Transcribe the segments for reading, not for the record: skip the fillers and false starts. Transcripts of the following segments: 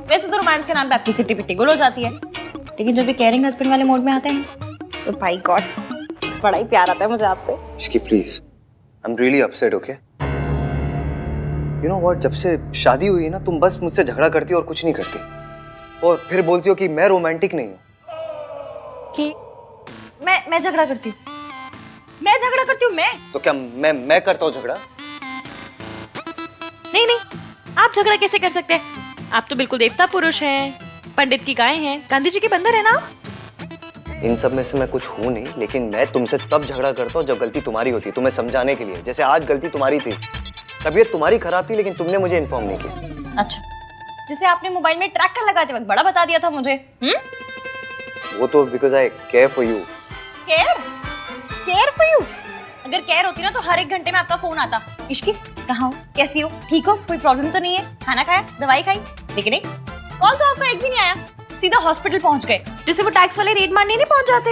वैसे तो रोमांस के नाम पे आपकी सिटी पिट्टी गुल हो जाती है, लेकिन जब ये केयरिंग हस्बैंड वाले मोड में आते हैं तो भाई गॉड बड़ा ही प्यार आता है मुझे आपसे। Ishki please, I am really upset, okay? You know what, जब से शादी हुई है ना, तुम बस मुझसे झगड़ा करती हो और कुछ नहीं करती, और फिर बोलती हो कि मैं रोमांटिक नहीं हूँ। कि मैं झगड़ा करती हूँ? मैं झगड़ा करती हूँ? मैं तो क्या मैं करता हूँ झगड़ा? नहीं नहीं, आप झगड़ा कैसे कर सकते हैं? आप तो बिल्कुल देवता पुरुष हैं, पंडित की गाय हैं, गांधी जी के बंदर है ना आप। इन सब में से मैं कुछ हूँ नहीं, लेकिन मैं तुमसे तब झगड़ा करता हूँ जब गलती तुम्हारी होती है, तुम्हें समझाने के लिए। जैसे आज गलती तुम्हारी थी, तबीयत तुम्हारी खराब थी, लेकिन तुमने मुझे इन्फॉर्म नहीं किया। अच्छा, जैसे आपने मोबाइल में ट्रैकर लगाते वक्त बड़ा बता दिया था मुझे। वो तो because I care for you. Care for you? अगर केयर होती ना तो हर 1 घंटे में आपका फोन आता, इश्की कहाँ हो, कैसी हो, ठीक हो, कोई प्रॉब्लम तो नहीं है, खाना खाया, दवाई खाई। लेकिन नहीं, कॉल तो आपका एक भी नहीं आया, सीधा हॉस्पिटल पहुंच गए, जैसे वो टैक्स वाले रेड मारने नहीं पहुंच जाते।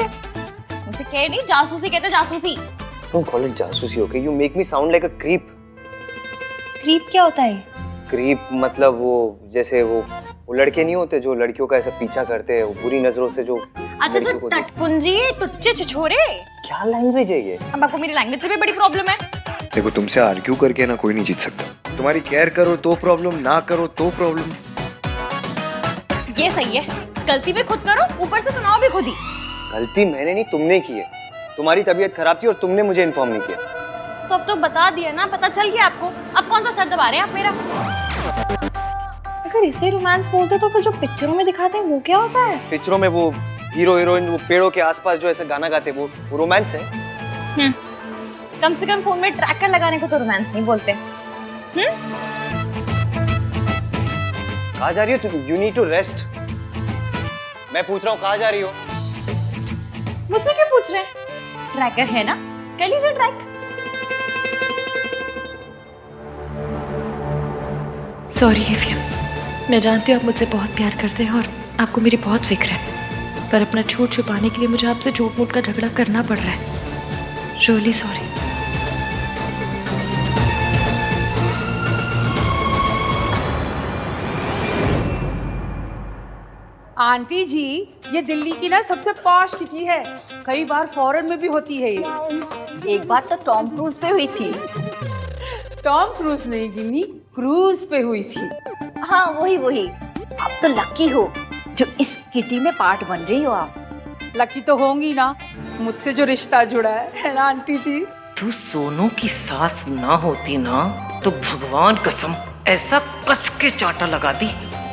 उसे केयर नहीं, जासूसी कहते, जासूसी। डोंट कॉल इट जासूसी, okay? You make me sound like a creep. Creep क्या होता है? क्रीप मतलब वो, जैसे वो लड़के नहीं होते जो लड़कियों का ऐसा पीछा करते हैं, वो बुरी नजरों से जो। अच्छा, टटपुंजी, टुच्चे छिछोरे। क्या लैंग्वेज है ये? अब आपको मेरी लैंग्वेज से भी बड़ी प्रॉब्लम है। देखो, तुमसे आर्ग्यू करके ना कोई नहीं जीत सकता। तुम्हारी केयर करो तो प्रॉब्लम, ना करो तो प्रॉब्लम। ये सही है, गलती भी खुद करो, ऊपर से सुनाओ भी खुद ही। गलती मैंने नहीं, तुमने की है। तुम्हारी तबीयत खराब थी और तुमने मुझे इन्फॉर्म नहीं किया। तो अब तो बता दिया ना, पता चल गया आपको। अब कौन सा सर दबा रहे हैं आप मेरा? अगर इसे रोमांस बोलते तो फिर जो पिक्चरों में दिखाते हैं वो क्या होता है? पिक्चरों में वो हीरो हीरोइन वो पेड़ों के आसपास जो ऐसे गाना गाते वो रोमांस है। कम से कम फोन में ट्रैकर लगाने को तो रोमांस नहीं बोलते। कहाँ जा रही हो तुम? You need to rest. मैं पूछ रहा हूँ कहाँ जा रही हो? मुझसे क्यों पूछ रहे हैं? ट्रैकर है ना, कर लीजिए ट्रैक। सॉरी एफियम, मैं जानती हूँ आप मुझसे बहुत प्यार करते हैं और आपको मेरी बहुत फिक्र है, पर अपना झूठ छुपाने के लिए मुझे आपसे झूठ मूठ का झगड़ा करना पड़ रहा है। Really sorry. आंटी जी, ये दिल्ली की ना सबसे पॉश किटी है, कई बार फॉरेन में भी होती है ये। एक बार तो टॉम क्रूज पे हुई थी। टॉम क्रूज नहीं गिनी, क्रूज पे हुई थी। हाँ वही। आप तो लकी हो जो इस किटी में पार्ट बन रही हो आप। लकी तो होंगी ना, मुझसे जो रिश्ता जुड़ा है ना आंटी जी। तू सोनू की सास ना होती ना तो भगवान कसम ऐसा कस के चांटा लगाती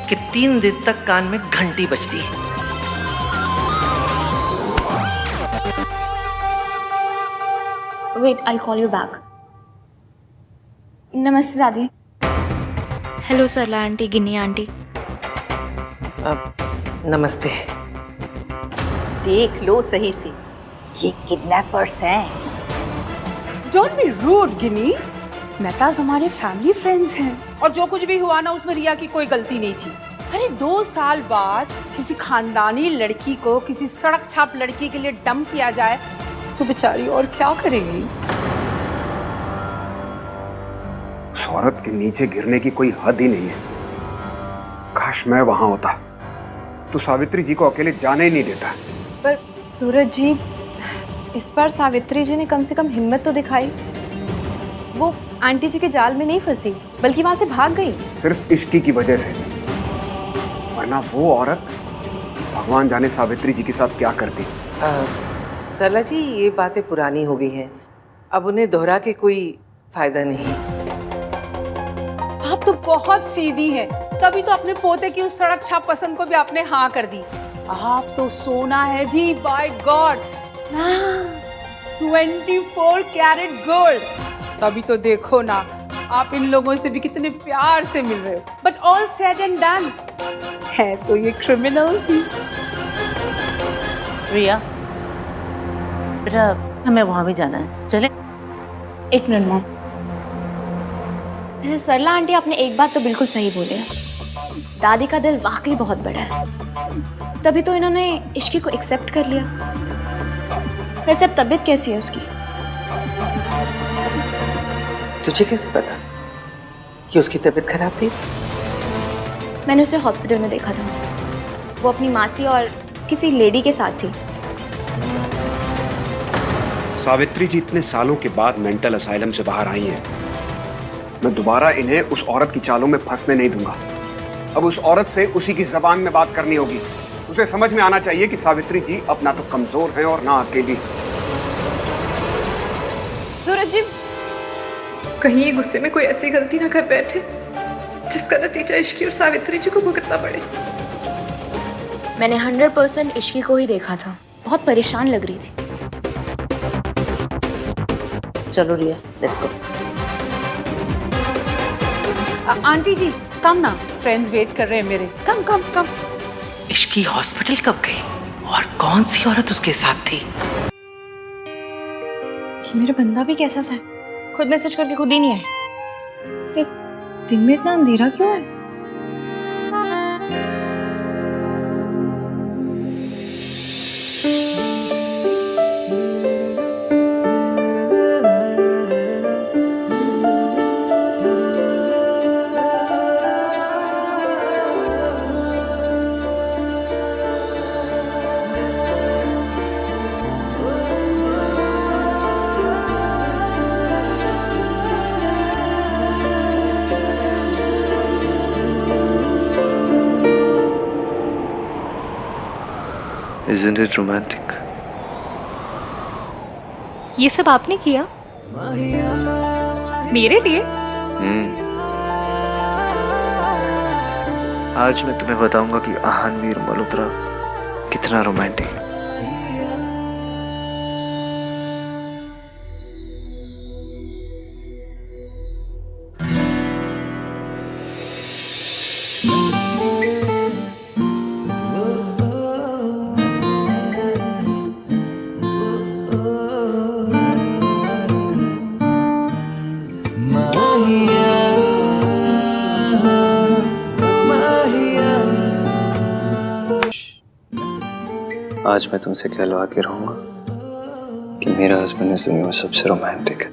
कि 3 दिन तक कान में घंटी बजती। Wait, I call you back. नमस्ते दादी। Hello Sarla aunty, Ginni aunty. नमस्ते। देख लो सही से, ये किडनैपर्स हैं। डोंट बी रूड गिनी, मेहताज हमारे फैमिली फ्रेंड्स हैं और जो कुछ भी हुआ ना उसमें रिया की कोई गलती नहीं थी। अरे 2 साल बाद किसी खानदानी लड़की को किसी सड़क छाप लड़की के लिए डंप किया जाए तो बेचारी और क्या करेगी? उस औरत के नीचे गिरने की कोई हद ही नहीं है। काश मैं वहां होता तो सावित्री जी को अकेले जाने ही नहीं देता। पर सूरज जी, इस बार सावित्री जी ने कम से कम हिम्मत तो दिखाई। वो आंटी जी के जाल में नहीं फंसी, बल्कि वहां से भाग गई। सिर्फ इश्की की वजह से, वरना वो औरत भगवान जाने सावित्री जी के साथ क्या करती। सरला जी, ये बातें पुरानी हो गई हैं, अब उन्हें दोहरा के कोई फायदा नहीं। आप तो बहुत सीधी हैं, तभी तो अपने पोते की उस सड़क छाप पसंद को भी आपने हाँ कर दी। आप तो सोना है जी, बाय गॉड। 24 carat gold. तभी तो देखो ना, आप इन लोगों से भी कितने प्यार से मिल रहे हो। But all said and done, है तो ये क्रिमिनल्स ही। रिया बेटा, हमें वहां भी जाना है, चले? 1 मिनट मॉम। वैसे सरला आंटी, आपने एक बात तो बिल्कुल सही बोली है, दादी का दिल वाकई बहुत बड़ा है, तभी तो इन्होंने इश्की को एक्सेप्ट कर लिया। वैसे अब तबीयत कैसी है उसकी? तुझे कैसे पता कि उसकी तबीयत खराब थी? मैंने उसे हॉस्पिटल में देखा था। वो अपनी मासी और किसी लेडी के साथ थी। सावित्री जी इतने सालों के बाद मेंटल असाइलम से बाहर आई हैं। मैं दोबारा इन्हें उस औरत की चालों में फंसने नहीं दूंगा। अब उस औरत से उसी की जबान में बात करनी होगी। उसे समझ में आना चाहिए कि सावित्री जी अब ना तो कमजोर हैं और ना अकेली। सूरज जी, कहीं ये गुस्से में कोई ऐसी गलती ना कर बैठे जिसका नतीजा इश्की और सावित्री जी को भुगतना पड़े। मैंने 100% इश्की को ही देखा था। बहुत परेशान लग रही थी। चलो रिया, लेट्स गो। आंटी जी कम ना, फ्रेंड्स वेट कर रहे हैं मेरे। कम कम कम। इश्की हॉस्पिटल कब गई और कौन सी औरत उसके साथ थी? ये मेरा बंदा भी कैसा सा है, खुद मैसेज करके खुद ही नहीं आए। दिन में इतना अंधेरा क्यों है? Isn't it romantic? ये सब आपने किया मेरे लिए? आज मैं तुम्हें बताऊंगा कि आहानवीर मल्होत्रा कितना रोमांटिक है। आज मैं तुमसे कहलवा के रहूंगा कि मेरा हस्बैंड इस दुनिया में सबसे रोमांटिक है।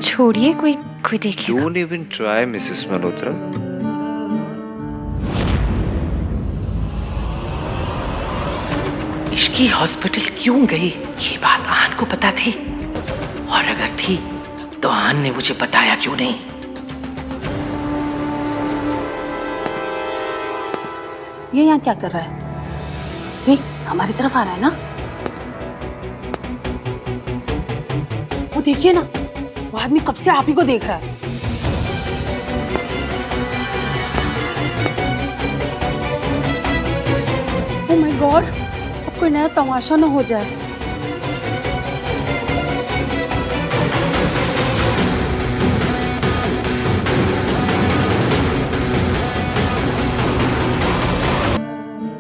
छोड़िए, कोई कोई देख लेगा। Don't even try, Mrs Malhotra. Ishki hospital क्यों गई ये बात आन को पता थी, और अगर थी तो आन ने मुझे बताया क्यों नहीं? ये यहाँ क्या कर रहा है? देख, हमारी तरफ आ रहा है ना। वो देखिए ना, वो आदमी कब से आप ही को देख रहा है। ओह माय गॉड, अब कोई नया तमाशा ना हो जाए।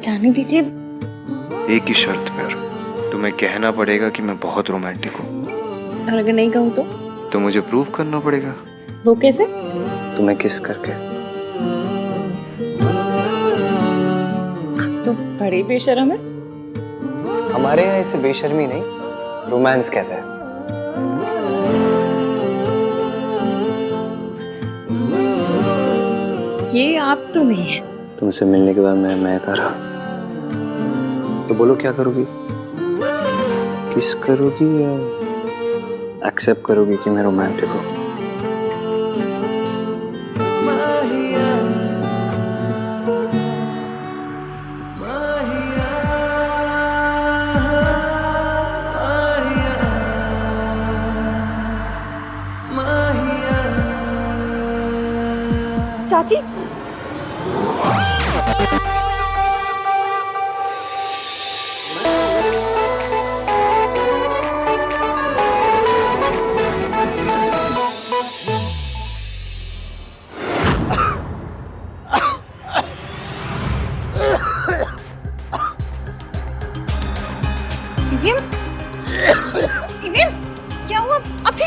जाने दीजिए। एक ही शर्त पर, तुम्हें कहना पड़ेगा कि मैं बहुत रोमांटिक हूँ। और अगर नहीं कहूँ तो मुझे प्रूव करना पड़ेगा। वो कैसे? तुम्हें किस करके। तो बड़ी बेशर्म है। हमारे यहाँ इसे बेशर्मी नहीं, रोमांस कहते हैं। ये आप तो नहीं है। तुमसे मिलने के बाद मैं कर रहा। तो बोलो क्या करोगी? किस करोगी या एक्सेप्ट करोगी कि मैं रोमांटिक हूँ? चाची, क्या हुआ? अभी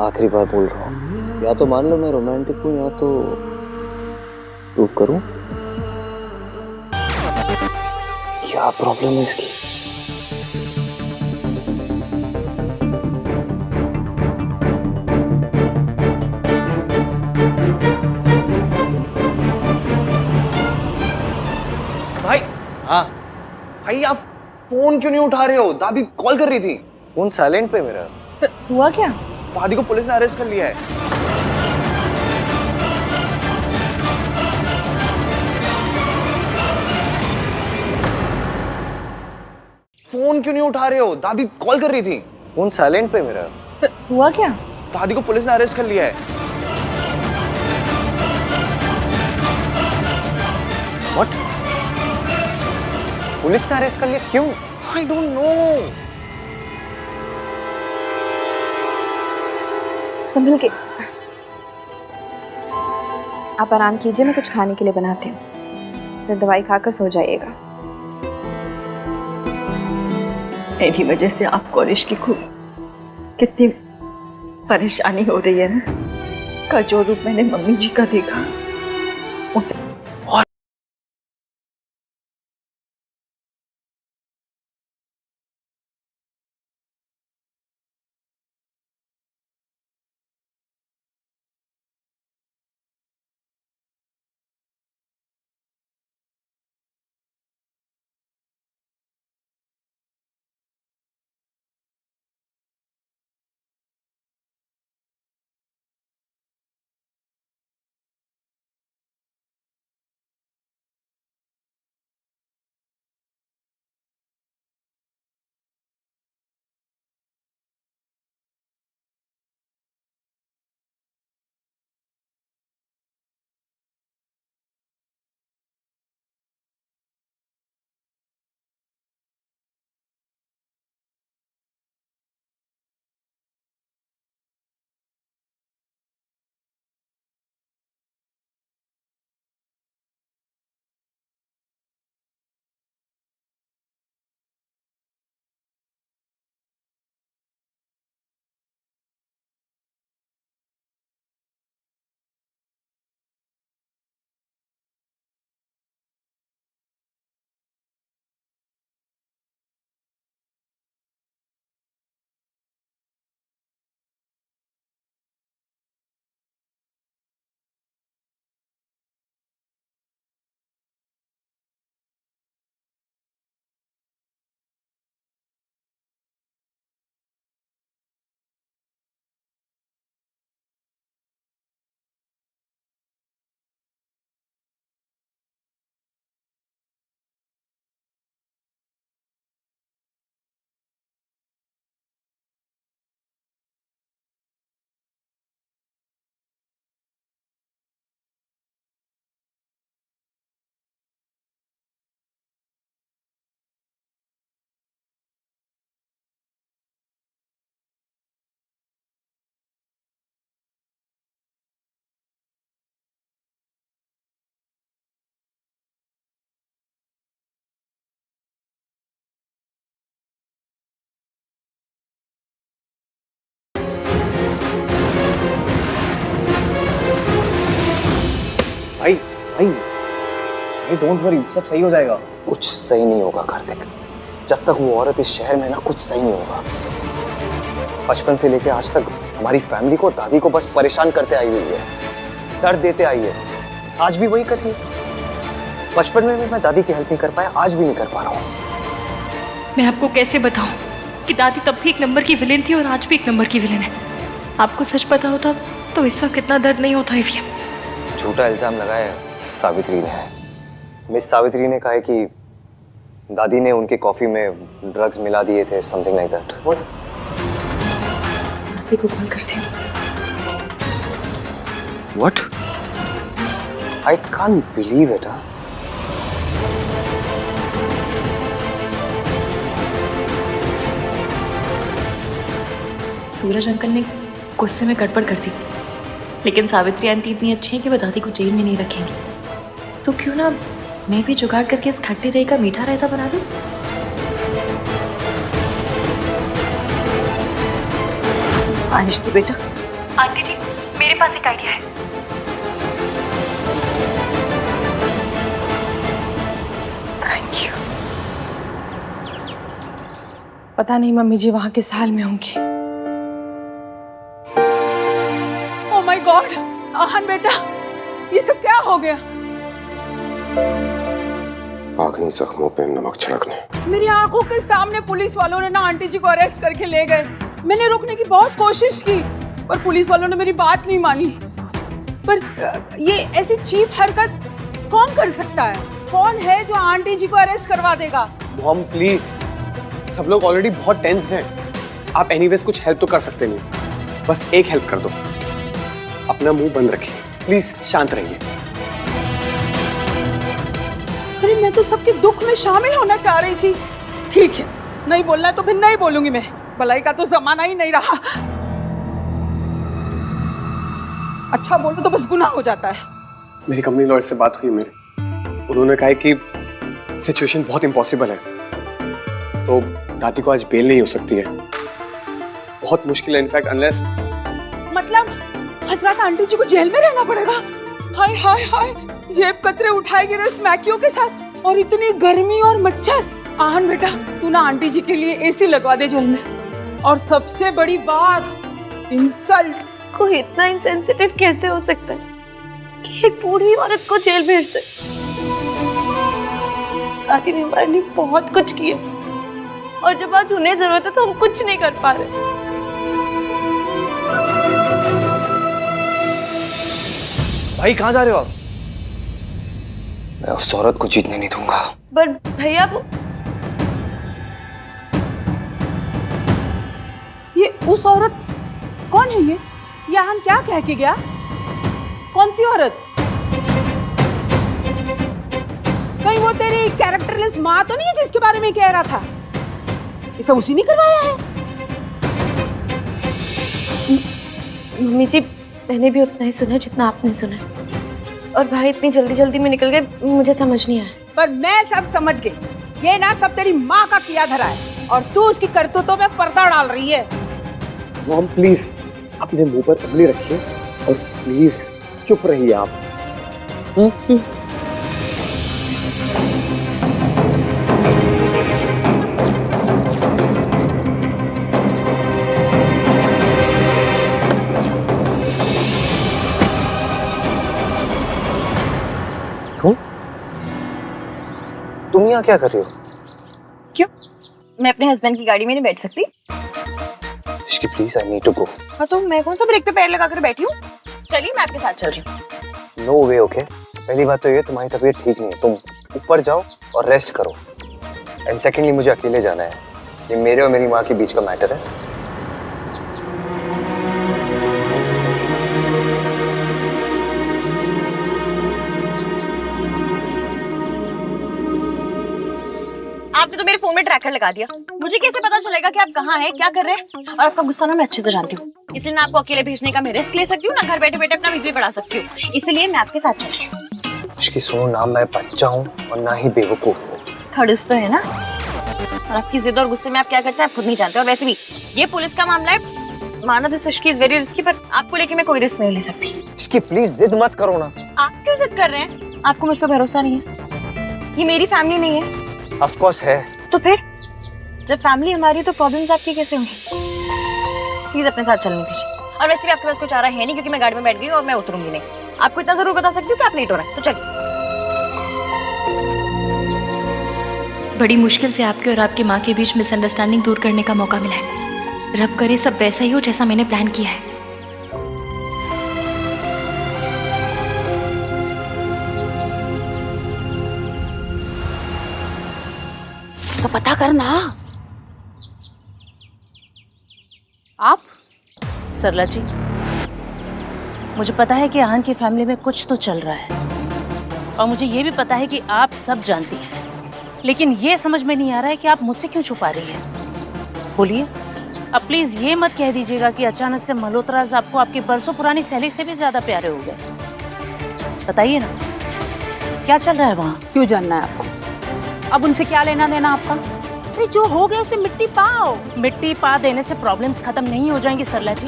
आखिरी बार बोल रहा हूँ, या तो मान लो मैं रोमांटिक हूँ या तो प्रूव करूँ। क्या प्रॉब्लम है इसकी? भाई आप फोन क्यों नहीं उठा रहे हो? दादी कॉल कर रही थी। फोन साइलेंट पे मेरा। हुआ क्या? दादी को पुलिस ने अरेस्ट कर लिया है। फोन क्यों नहीं उठा रहे हो? दादी कॉल कर रही थी। फोन साइलेंट पे मेरा। हुआ क्या? दादी को पुलिस ने अरेस्ट कर लिया है। What? पुलिस ने अरेस्ट कर लिया? क्यों? I don't know. संभल के। आप आराम कीजिए, मैं कुछ खाने के लिए बनाती हूँ, फिर दवाई खाकर सो जाइएगा। मेरी वजह से आपको और इश्की को कितनी परेशानी हो रही है ना। का जो रूप मैंने मम्मी जी का देखा उसे भाई भाई भाई डोंट वरी, सब सही हो जाएगा। कुछ सही नहीं होगा कार्तिक। जब तक वो औरत इस शहर में ना, कुछ सही नहीं होगा। बचपन से लेके आज तक हमारी फैमिली को, दादी को बस परेशान करते आई हुई है, दर्द देते आई है। आज भी वही कर रही है। बचपन में भी मैं दादी की हेल्प नहीं कर पाया, आज भी नहीं कर पा रहा हूँ। मैं आपको कैसे बताऊं कि दादी तब भी एक नंबर की विलेन थी और आज भी एक नंबर की विलेन है। आपको सच पता होता तो इस वक्त इतना दर्द नहीं होता ईवीएम। झूठा इल्जाम लगाया सावित्री ने। मिस सावित्री ने कहा है कि दादी ने उनके कॉफी में ड्रग्स मिला दिए थे, समथिंग लाइक दैट। मासी को कॉल करती हूँ। What? I can't believe it. Suraj uncle ने गुस्से में गड़बड़ कर दी, लेकिन सावित्री आंटी इतनी अच्छी है कि वो दादी को जेल में नहीं रखेंगी। तो क्यों ना मैं भी जुगाड़ करके इस खट्टे दही का मीठा रायता बना दूं? आनिश की बेटा। आंटी जी, मेरे पास एक आइडिया है। Thank you. पता नहीं मम्मी जी वहां किस हाल में होंगी। ओह माय गॉड, आहन बेटा, ये सब क्या हो गया? आखिरी जख्मों पे नमक छिड़कने। मेरी आंखों के सामने पुलिस वालों ने ना आंटी जी को अरेस्ट करके ले गए। मैंने रोकने की बहुत कोशिश की पर पुलिस वालों ने मेरी बात नहीं मानी। पर ये ऐसी चीप हरकत कौन कर सकता है? कौन है जो आंटी जी को अरेस्ट करवा देगा? मॉम प्लीज, सब लोग ऑलरेडी बहुत टेंस्ड हैं। आप एनीवेज कुछ हेल्प तो कर सकते नहीं, बस एक हेल्प कर दो, अपना मुंह बंद रखिए प्लीज, शांत रहिए। अरे मैं तो सबके दुख में शामिल होना चाह रही थी। ठीक है, नहीं बोलना है तो फिर नहीं बोलूंगी मैं। भलाई का तो जमाना ही नहीं रहा। अच्छा बोलो तो बस गुनाह हो जाता है। मेरी कंपनी लॉयर से बात हुई मेरी, उन्होंने कहा है कि सिचुएशन बहुत इम्पॉसिबल है, तो दादी को आज बेल नहीं हो सकती है। बहुत मुश्किल है इनफैक्ट, अनलेस मतलब हजरत आंटी जी को जेल में रहना पड़ेगा। हाय हाय हाय, जेब कतरे उठाए गिरे उस मैक्यो के साथ, और इतनी गर्मी और मच्छर। आहन बेटा, तू ना आंटी जी के लिए एसी लगवा दे जेल में। और सबसे बड़ी बात, इंसल्ट। कोई इतना इंसेंसिटिव कैसे हो सकता है कि एक बूढ़ी औरत को जेल भेज दे? दादी ने हमारे लिए बहुत कुछ किया और जब आज उन्हें जरूरत है तो हम कुछ नहीं कर पा रहे। भाई कहाँ जा रहे हो आप? मैं उस औरत को जीतने नहीं दूंगा। बट भैया वो ये उस औरत कौन है? ये आहन क्या कह के गया? कौन सी औरत? कहीं वो तेरी कैरेक्टरलेस माँ तो नहीं है जिसके बारे में कह रहा था? ये सब उसी ने करवाया है? मम्मी जी, मैंने भी उतना ही सुना जितना आपने सुना, और भाई इतनी जल्दी जल्दी में निकल गए, मुझे समझ नहीं आया। पर मैं सब समझ गई। ये ना सब तेरी माँ का किया धरा है और तू उसकी करतूतों में पर्दा डाल रही है। मॉम प्लीज अपने मुंह पर उंगली रखिए और प्लीज चुप रहिए आप। तुम यहाँ क्या कर रही हो? क्यों? मैं अपने हस्बैंड की गाड़ी में नहीं बैठ सकती? Ishqi please, I need to go. हाँ तो मैं कौन सा ब्रेक पे पैर लगाकर बैठी हूँ? चलिए मैं आपके साथ चल रही हूँ। नो वे, ओके। पहली बात तो ये, तुम्हारी तबीयत ठीक नहीं है, तुम ऊपर जाओ और रेस्ट करो। एंड सेकेंडली, मुझे अकेले जाना है। ये मेरे और मेरी माँ के बीच का मैटर है। आपने तो मेरे फोन में ट्रैकर लगा दिया। मुझे कैसे पता चलेगा कि आप कहाँ हैं, क्या कर रहे हैं? और आपका गुस्सा ना मैं अच्छे से जानती हूँ, इसलिए ना आपको अकेले भेजने का मैं रिस्क ले सकती हूँ, ना घर बैठे बैठे अपना बीपी बढ़ा सकती हूँ। इसलिए मैं आपके साथ चल रही हूँ। इसकी सुनो, ना मैं बच्चा हूँ और ना ही बेवकूफ हूँ। खड़ूस तो है ना, और आपकी जिद और गुस्से में आप क्या करते हैं आप खुद नहीं जानते। और वैसे भी ये पुलिस का मामला है, माना this Ishki is very risky, पर आपको लेके मैं कोई रिस्क नहीं ले सकती। इसकी प्लीज जिद मत करो ना। आप क्यों जिद कर रहे हैं? आपको मुझ पर भरोसा नहीं है? ये मेरी फैमिली नहीं है? ऑफ कोर्स है। तो फिर जब फैमिली हमारी है तो प्रॉब्लम्स आपकी कैसे होंगी? प्लीज अपने साथ चलने दीजिए। और वैसे भी आपके पास कुछ आ रहा है नहीं, क्योंकि मैं गाड़ी में बैठ गई और मैं उतरूंगी नहीं। आपको इतना जरूर बता सकती हूँ कि आप लेट हो रहे हैं, तो चलिए। बड़ी मुश्किल से आपके और आपकी माँ के बीच मिसअंडरस्टैंडिंग दूर करने का मौका मिला है। रब करे सब वैसा ही हो जैसा मैंने प्लान किया है। तो पता करना। आप? सरला जी, मुझे पता है कि आहन की फैमिली में कुछ तो चल रहा है, और मुझे ये भी पता है कि आप सब जानती हैं, लेकिन ये समझ में नहीं आ रहा है कि आप मुझसे क्यों छुपा रही हैं। बोलिए, अब प्लीज ये मत कह दीजिएगा कि अचानक से मल्होत्राज आपको आपकी बरसों पुरानी सहेली से भी ज्यादा प्यारे हो गए। बताइए ना, क्या चल रहा है वहाँ? क्यों जानना है आपको? अब उनसे क्या लेना देना आपका? अरे जो हो गया उसे मिट्टी पाओ। मिट्टी पा देने से प्रॉब्लम्स खत्म नहीं हो जाएंगी सरला जी,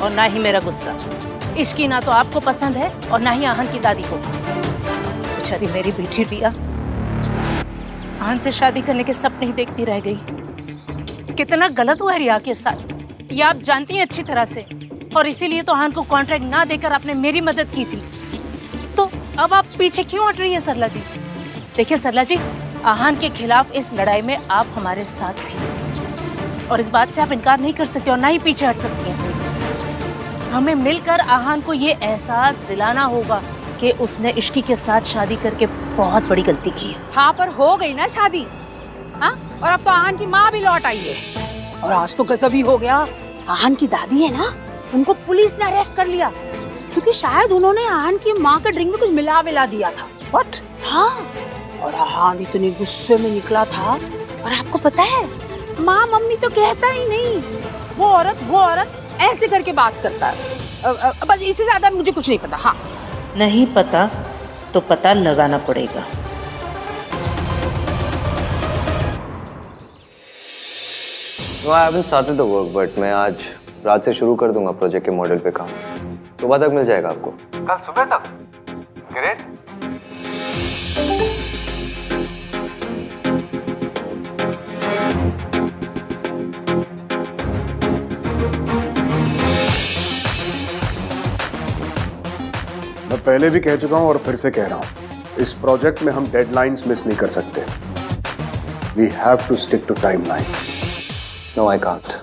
और ना ही मेरा गुस्सा। इश्की ना तो आपको पसंद है और ना ही आहन की दादी को। बेचारी मेरी बेटी रिया आहन से शादी करने के सपने ही देखती रह गई। कितना गलत हुआ है रिया के साथ, ये आप जानती हैं अच्छी तरह से, और इसीलिए तो आहन को कॉन्ट्रैक्ट ना देकर आपने मेरी मदद की थी। तो अब आप पीछे क्यों हट रही है सरला जी? देखिए सरला जी, आहान के खिलाफ इस लड़ाई में आप हमारे साथ थी और इस बात से आप इनकार नहीं कर सकते और ना ही पीछे हट सकती हैं। हमें मिलकर आहान को ये एहसास दिलाना होगा कि उसने इश्की के साथ शादी करके बहुत बड़ी गलती की है। हाँ, पर हो गई ना शादी। हाँ, और अब तो आहान की माँ भी लौट आई है। और आज तो गजब ही हो गया। आहान की दादी है ना, उनको पुलिस ने अरेस्ट कर लिया क्योंकि शायद उन्होंने आहान की माँ के ड्रिंक में कुछ मिला विला दिया था। व्हाट? हाँ, और आहान इतने गुस्से में निकला था। और आपको पता है, माँ मम्मी तो कहता ही नहीं, वो औरत ऐसे करके बात करता है। बस इससे ज्यादा मुझे कुछ नहीं पता। हाँ, नहीं पता तो पता लगाना पड़ेगा। No, I haven't started the work, but मैं आज रात से शुरू कर दूंगा प्रोजेक्ट के मॉडल पे काम। सुबह तक मिल जाएगा आपको। कल सुबह तक? ग्रेट। मैं पहले भी कह चुका हूं और फिर से कह रहा हूं, इस प्रोजेक्ट में हम डेडलाइंस मिस नहीं कर सकते। We have to stick to timeline. No, I can't.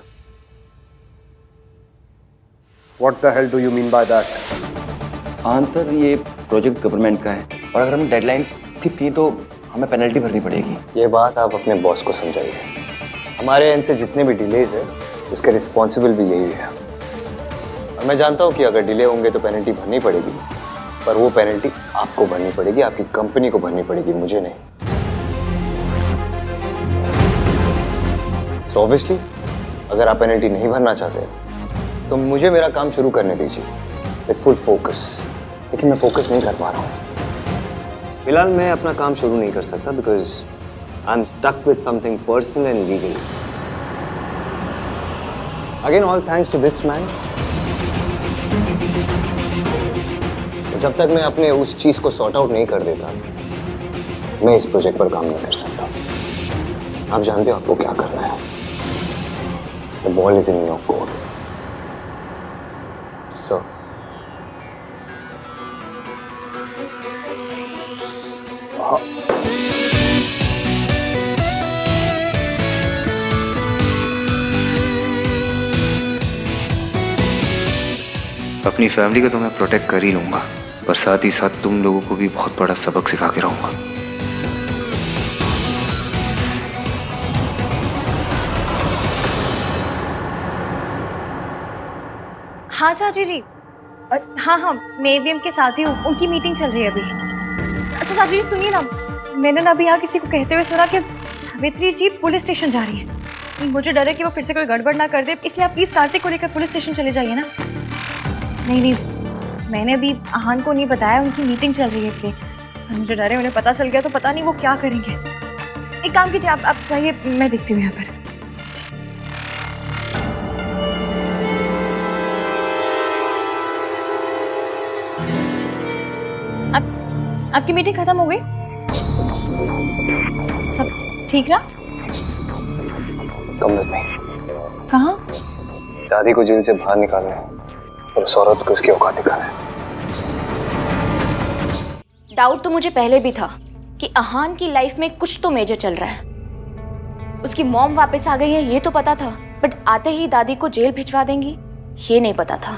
What the hell do you mean by that? Answer, ये प्रोजेक्ट गवर्नमेंट का है और अगर हमें डेडलाइन थी तो हमें पेनल्टी भरनी पड़ेगी। ये बात आप अपने बॉस को समझाइए। हमारे एंड से जितने भी डिलेज है उसके रिस्पॉन्सिबल भी यही है। और मैं जानता हूँ कि अगर डिले होंगे तो पेनल्टी भरनी पड़ेगी, पर वो पेनल्टी आपको भरनी पड़ेगी, आपकी कंपनी को भरनी पड़ेगी, मुझे नहीं। So obviously, अगर आप पेनल्टी नहीं भरना चाहते तो मुझे मेरा काम शुरू करने दीजिए विद फुल फोकस। लेकिन मैं फोकस नहीं कर पा रहा हूँ। फिलहाल मैं अपना काम शुरू नहीं कर सकता because I am stuck with something personal and legal. Again all thanks to this man. जब तक मैं अपने उस चीज को सॉर्ट आउट नहीं कर देता, मैं इस प्रोजेक्ट पर काम नहीं कर सकता। आप जानते हो आपको क्या करना है। The ball is in your court. So. अपनी फैमिली को तो मैं प्रोटेक्ट कर ही लूंगा, पर साथ ही साथ तुम लोगों को भी बहुत बड़ा सबक सिखा के रहूंगा। हाँ चाची जी, हाँ मैं एवीएम के साथ ही हूँ। उनकी मीटिंग चल रही है अभी। अच्छा चाची जी सुनिए ना, मैंने ना अभी यहाँ किसी को कहते हुए सुना कि सावित्री जी पुलिस स्टेशन जा रही है। मुझे डर है कि वो फिर से कोई गड़बड़ ना कर दे, इसलिए आप प्लीज कार्तिक को लेकर पुलिस स्टेशन चले जाइए ना। नहीं, मैंने अभी आहान को नहीं बताया, उनकी मीटिंग चल रही है इसलिए। मुझे डर है उन्हें पता चल गया तो पता नहीं वो क्या करेंगे। एक काम कीजिए, आप जाइए, मैं देखती हूँ यहाँ पर। आपकी मीटिंग खत्म हो गई? सब ठीक रहा? कम में कहाँ? दादी को जेल से बाहर निकालना है और उस औरत को उसकी औकात दिखाना है। डाउट तो मुझे पहले भी था कि आहान की लाइफ में कुछ तो मेजर चल रहा है। उसकी मॉम वापस आ गई है ये तो पता था, बट आते ही दादी को जेल भिजवा देंगी ये नहीं पता था।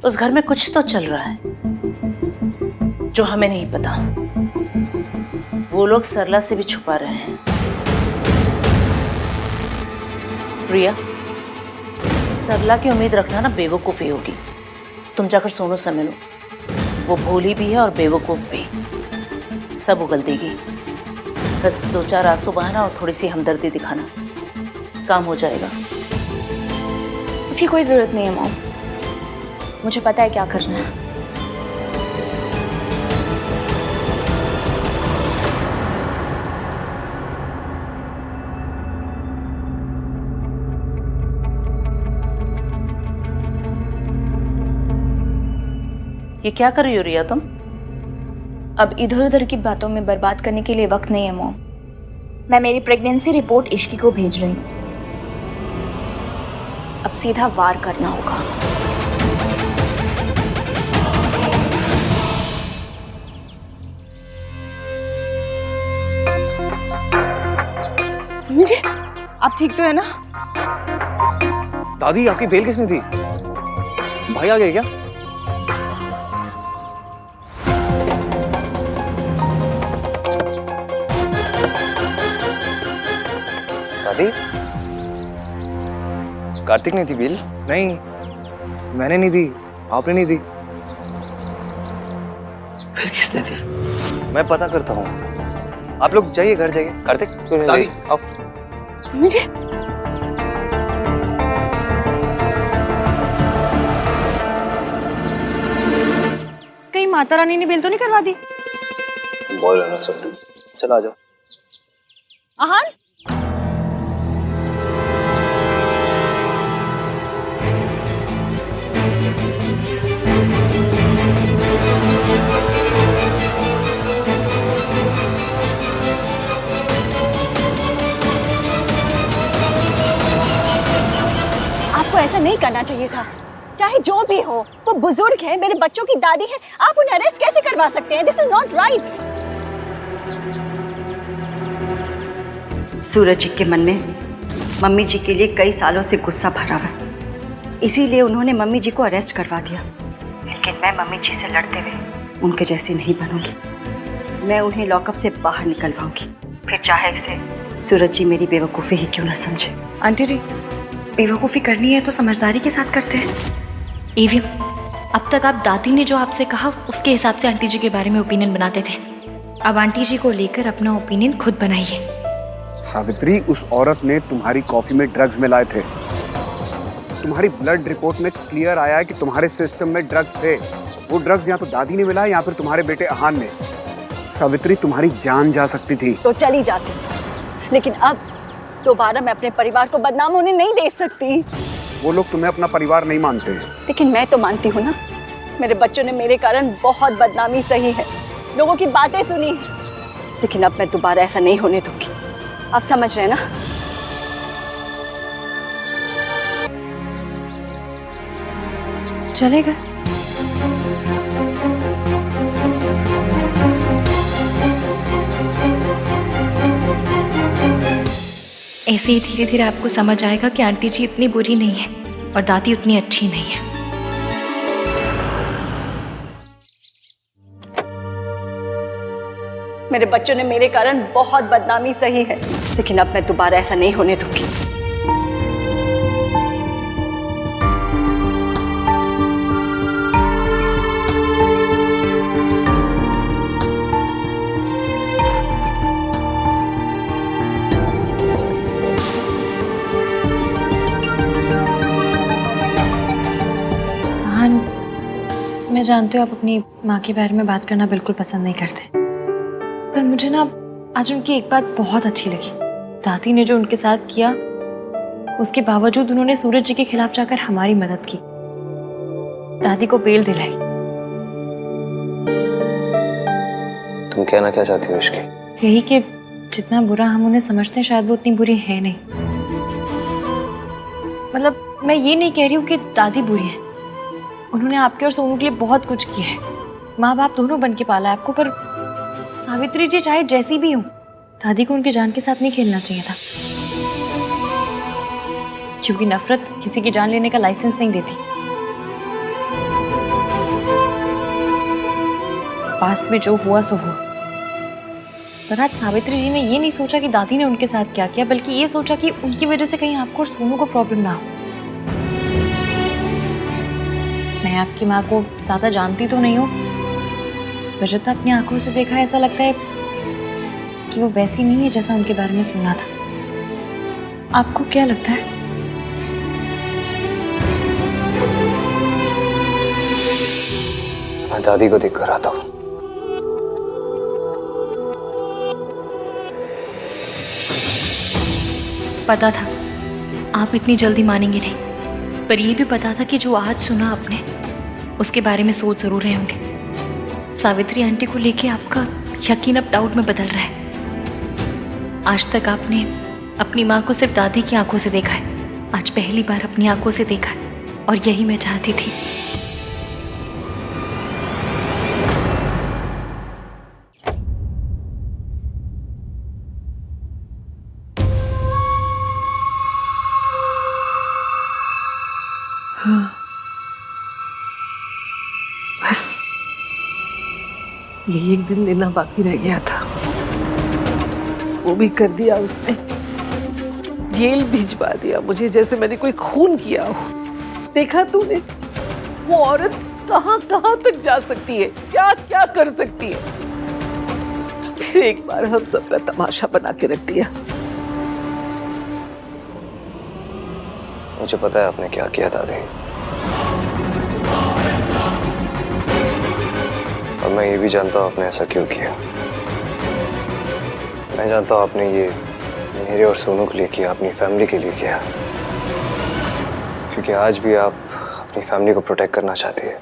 उस घर में कुछ तो चल रहा है जो हमें नहीं पता। वो लोग सरला से भी छुपा रहे हैं। प्रिया, सरला की उम्मीद रखना ना बेवकूफ़ी होगी। तुम जाकर सोनू से मिलो, वो भोली भी है और बेवकूफ़ भी। सब उगल देगी। बस 2-4 आंसू बहाना और थोड़ी सी हमदर्दी दिखाना, काम हो जाएगा। उसकी कोई ज़रूरत नहीं है मॉम, मुझे पता है क्या करना है। ये क्या कर रही हो रिया तुम? अब इधर उधर की बातों में बर्बाद करने के लिए वक्त नहीं है मॉम। मैं मेरी प्रेगनेंसी रिपोर्ट इश्की को भेज रही हूँ। अब सीधा वार करना होगा। आप ठीक तो है ना? दादी आपकी बेल किसने दी? भाई आ गए क्या? दादी, कार्तिक ने दी बिल? नहीं, मैंने नहीं दी, आपने नहीं दी। फिर किसने दी? मैं पता करता हूँ। आप लोग जाइए, घर जाइए। कार्तिक, दादी आओ। मुझे कहीं माता रानी ने बिल तो नहीं करवा दी? बोल ना सब। चलो आ जाओ। आहान, आपको ऐसा नहीं करना चाहिए था। चाहे जो भी हो, वो बुजुर्ग है, मेरे बच्चों की दादी है, आप उन्हें अरेस्ट कैसे करवा सकते हैं? This is not right. Suraj ji के मन में मम्मी जी के लिए कई सालों से गुस्सा भरा हुआ है, इसीलिए उन्होंने मम्मी जी को अरेस्ट करवा दिया। लेकिन मैं मम्मी जी से लड़ते हुए उनके जैसी नहीं बनूंगी। मैं उन्हें लॉकअप से बाहर निकलवाऊंगी, फिर चाहे इसे सूरज जी मेरी बेवकूफ़ी ही क्यों ना समझे। आंटी जी, बेवकूफ़ी करनी है तो समझदारी के साथ करते हैं। एवीएम, अब तक आप दादी ने जो आपसे कहा उसके हिसाब से आंटी जी के बारे में ओपिनियन बनाते थे। अब आंटी जी को लेकर अपना ओपिनियन खुद बनाइए। सावित्री, उस औरत ने तुम्हारी कॉफी में ड्रग्स मिलाए थे। तुम्हारी ब्लड रिपोर्ट में क्लियर आया है कि तुम्हारे सिस्टम में ड्रग्स थे। वो ड्रग्स या तो दादी ने मिलाया या फिर तुम्हारे बेटे आहान ने। सावित्री, तुम्हारी जान जा सकती थी। तो चली जाती, लेकिन अब दोबारा मैं अपने परिवार को बदनाम होने नहीं दे सकती। वो लोग तुम्हें अपना परिवार नहीं मानते। लेकिन मैं तो मानती हूँ ना। मेरे बच्चों ने मेरे कारण बहुत बदनामी सही है, लोगों की बातें सुनी, लेकिन अब मैं दोबारा ऐसा नहीं होने दूंगी। आप समझ रहे हैं ना? चलेगा। ऐसे ही धीरे धीरे आपको समझ आएगा कि आंटी जी इतनी बुरी नहीं है और दादी उतनी अच्छी नहीं है। मेरे बच्चों ने मेरे कारण बहुत बदनामी सही है, लेकिन अब मैं दोबारा ऐसा नहीं होने दूंगी। आहान, मैं जानती हूँ आप अपनी माँ के बारे में बात करना बिल्कुल पसंद नहीं करते, पर मुझे ना आज उनकी एक बात बहुत अच्छी लगी। दादी ने जो उनके साथ किया, उसके बावजूद उन्होंने सूरज जी के खिलाफ जाकर हमारी मदद की, दादी को बेल दिलाई। तुम कहना क्या चाहती हो इसकी? यही कि जितना बुरा हम उन्हें समझते हैं शायद वो उतनी बुरी है नहीं। मतलब मैं ये नहीं कह रही हूँ कि दादी बुरी है, उन्होंने आपके और सोनू के लिए बहुत कुछ किया है, माँ बाप दोनों बन के पाला है आपको। पर सावित्री जी चाहे जैसी भी हो, दादी को उनकी जान के साथ नहीं खेलना चाहिए था, क्योंकि नफरत किसी की जान लेने का लाइसेंस नहीं देती। पास्ट में जो हुआ सो हुआ, पर आज सावित्री जी ने ये नहीं सोचा कि दादी ने उनके साथ क्या किया, बल्कि ये सोचा कि उनकी वजह से कहीं आपको और सोनू को प्रॉब्लम ना हो। मैं आपकी माँ को ज्यादा जानती तो नहीं हूँ, पर जितना अपनी आंखों से देखा है, ऐसा लगता है कि वो वैसी नहीं है जैसा उनके बारे में सुना था। आपको क्या लगता है? मैं दादी को देख कर आता हूँ। पता था आप इतनी जल्दी मानेंगे नहीं, पर यह भी पता था कि जो आज सुना आपने, उसके बारे में सोच जरूर रहे होंगे। सावित्री आंटी को लेके आपका यकीन अब डाउट में बदल रहा है। आज तक आपने अपनी माँ को सिर्फ दादी की आंखों से देखा है, आज पहली बार अपनी आंखों से देखा है, और यही मैं चाहती थी। यही एक दिन देना बाकी रह गया था, वो भी कर दिया उसने। जेल भिजवा दिया मुझे, जैसे मैंने कोई खून किया हो। देखा तूने वो औरत कहाँ कहाँ तक जा सकती है, क्या क्या कर सकती है। फिर एक बार हम सबका तमाशा बना के रख दिया। मुझे पता है आपने क्या किया दादी, और मैं ये भी जानता हूँ आपने ऐसा क्यों किया। मैं जानता हूँ आपने ये मेरे और सोनू के लिए किया, अपनी फैमिली के लिए किया, क्योंकि आज भी आप अपनी फैमिली को प्रोटेक्ट करना चाहती है।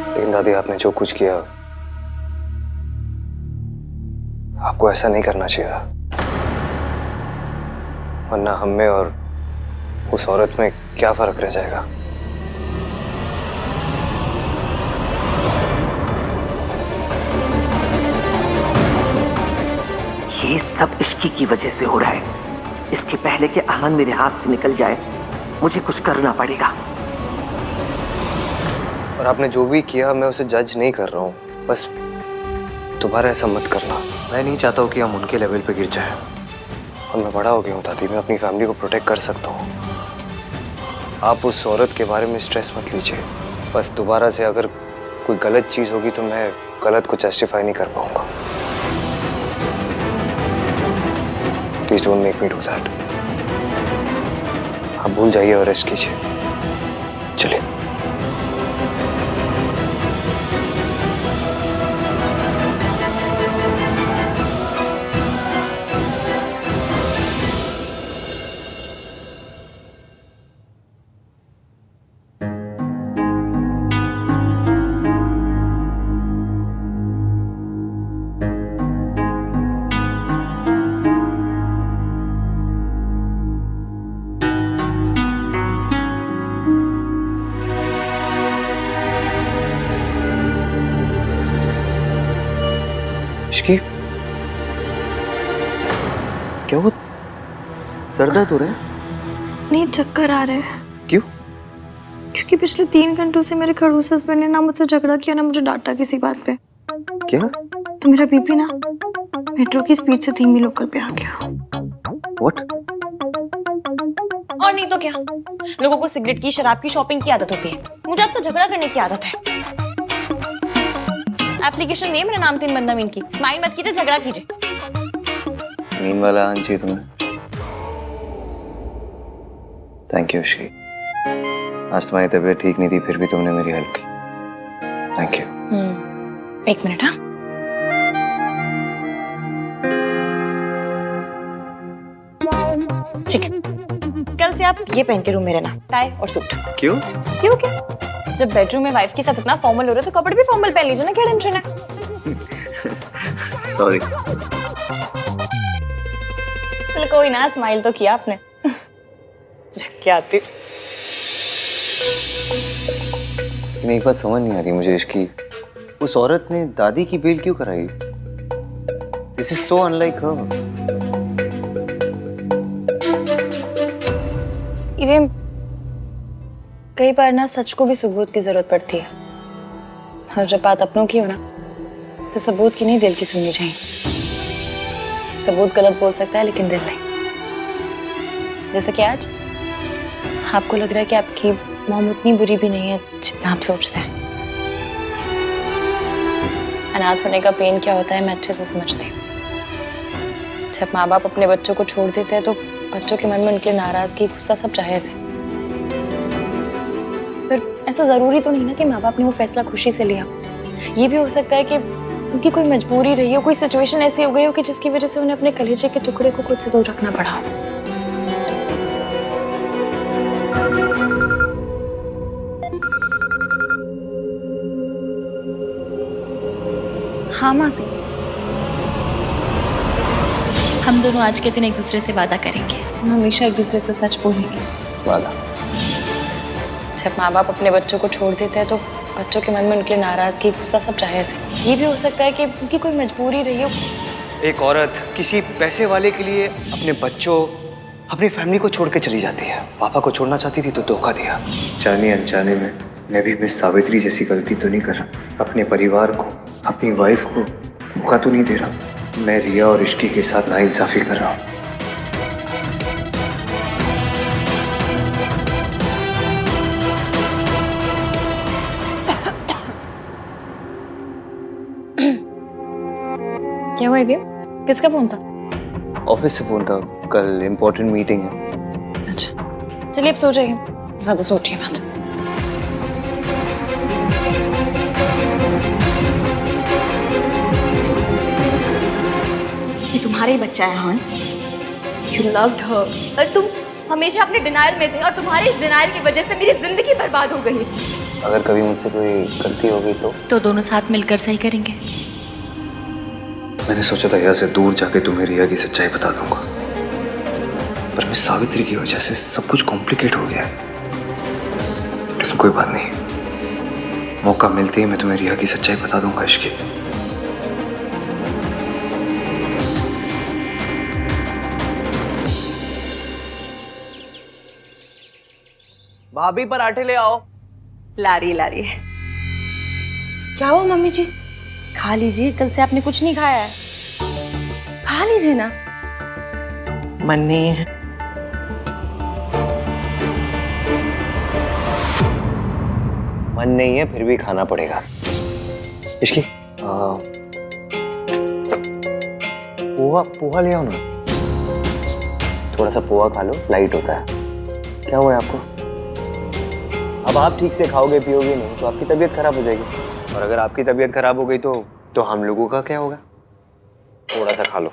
लेकिन दादी आपने जो कुछ किया, आपको ऐसा नहीं करना चाहिए था, वरना हम में और उस औरत में क्या फर्क रह जाएगा। ये सब इश्की की वजह से हो रहा है। इसके पहले कि अहान मेरे हाथ से निकल जाए, मुझे कुछ करना पड़ेगा। और आपने जो भी किया, मैं उसे जज नहीं कर रहा हूँ, बस दोबारा ऐसा मत करना। मैं नहीं चाहता हूँ कि हम उनके लेवल पे गिर जाए। और मैं बड़ा हो गया हूँ दादी, मैं अपनी फैमिली को प्रोटेक्ट कर सकता हूँ। आप उस औरत के बारे में स्ट्रेस मत लीजिए। बस दोबारा से अगर कोई गलत चीज़ होगी तो मैं गलत को जस्टिफाई नहीं कर पाऊंगा। Please don't make me do that. आप भूल जाइए और रेस्ट कीजिए। चलिए। इश्की, क्या हुआ? सर दर्द हो रहा है? नहीं, चक्कर आ रहे हैं। क्यों? क्योंकि पिछले 3 घंटों से मेरे खड़ूस हस्बैंड ने ना मुझसे झगड़ा किया, ना मुझे डांटा किसी बात पे। क्या? तो मेरा बीपी ना मेट्रो की स्पीड से धीमी लोकल पे आ गया। What? और नहीं तो क्या, लोगों को सिगरेट की, शराब की शॉपिंग की आदत होती है, मुझे आपसे झगड़ा करने की आदत है। एप्लीकेशन नहीं, मेरा नाम 3 बंदा मीन की। स्माइल मत कीजिए, झगड़ा कीजिए। मीन वाला आना चाहिए तुम्हें। Thank you Ishki. आज तुम्हारी तबीयत ठीक नहीं थी, फिर भी तुमने मेरी हेल्प की। Thank you. 1 मिनट। हाँ, ठीक है, कल से आप ये पहन के रूम में रहना, टाई और सूट। क्यों? क्यों क्या? जब बेडरूम में वाइफ के साथ इतना फॉर्मल हो रहे हो तो कपड़े भी फॉर्मल पहन लीजिए ना, क्या टेंशन है? सॉरी। चलो कोई ना, स्माइल तो किया आपने। क्या आती नहीं, बात समझ नहीं आ रही मुझे इश्की। उस औरत ने दादी की बेल क्यों कराई? दिस इज सो अनलाइक हर। इवेम, कई बार ना सच को भी सबूत की जरूरत पड़ती है, और जब बात अपनों की हो ना तो सबूत की नहीं, दिल की सुननी चाहिए। सबूत गलत बोल सकता है लेकिन दिल नहीं। जैसे कि आज आपको लग रहा है कि आपकी मॉम उतनी बुरी भी नहीं है जितना आप सोचते हैं। अनाथ होने का पेन क्या होता है मैं अच्छे से समझती हूँ। जब माँ बाप अपने बच्चों को छोड़ देते हैं तो बच्चों के मन में उनके नाराजगी, गुस्सा सब जायज है। फिर ऐसा जरूरी तो नहीं ना कि माँ बाप ने वो फैसला खुशी से लिया। ये भी हो सकता है कि उनकी कोई मजबूरी रही हो, कोई सिचुएशन ऐसी हो गई हो कि जिसकी वजह से उन्हें अपने कलेजे के टुकड़े को खुद से दूर रखना पड़ा हो। हाँ मासी, हम दोनों आज के दिन एक दूसरे से वादा करेंगे, हम हमेशा एक दूसरे से सच बोलेंगे। वादा? जब माँ बाप अपने बच्चों को छोड़ देते हैं तो बच्चों के मन में उनके नाराजगी, गुस्सा सब जायज है। ये भी हो सकता है कि उनकी कोई मजबूरी रही हो। एक औरत किसी पैसे वाले के लिए अपने बच्चों, अपनी फैमिली को छोड़ के चली जाती है। पापा को छोड़ना चाहती थी तो धोखा दिया। जाने अनजाने में मैं भी मिस सावित्री जैसी गलती तो नहीं कर रहा। अपने परिवार को, अपनी वाइफ को धोखा तो नहीं दे रहा। मैं रिया और इश्की के साथ नाइंसाफी कर रहा हूँ। क्या हुआ ये? किसका फोन था? ऑफिस से फोन था, कल इम्पोर्टेंट मीटिंग है। अच्छा चलिए अब सो जाइए, ज्यादा सोचिए मत। ये तुम्हारा ही बच्चा है हान। यू लव्ड हर, पर तुम हमेशा अपने डिनायर में थे और तुम्हारे इस डिनायर की वजह से मेरी जिंदगी बर्बाद हो गई। अगर कभी मुझसे कोई गलती हो गई तो दोनों साथ मिलकर सही करेंगे। मैंने सोचा था यहाँ से दूर जाके तुम्हें रिया की सच्चाई बता दूंगा, पर मिस सावित्री की वजह से सब कुछ कॉम्प्लिकेट हो गया है। लेकिन कोई बात नहीं, मौका मिलते ही मैं तुम्हें रिया की सच्चाई बता दूंगा। इश्की, भाभी पराठे ले आओ। ला रही। क्या हुआ मम्मी जी? खा लीजिए, कल से आपने कुछ नहीं खाया है। खा लीजिए ना। मन नहीं है। मन नहीं है फिर भी खाना पड़ेगा। इश्की पोहा ले आओ ना। थोड़ा सा पोहा खा लो, लाइट होता है। क्या हुआ है आपको? अब आप ठीक से खाओगे पियोगे नहीं तो आपकी तबीयत खराब हो जाएगी, और अगर आपकी तबीयत खराब हो गई तो हम लोगों का क्या होगा? थोड़ा सा खा लो।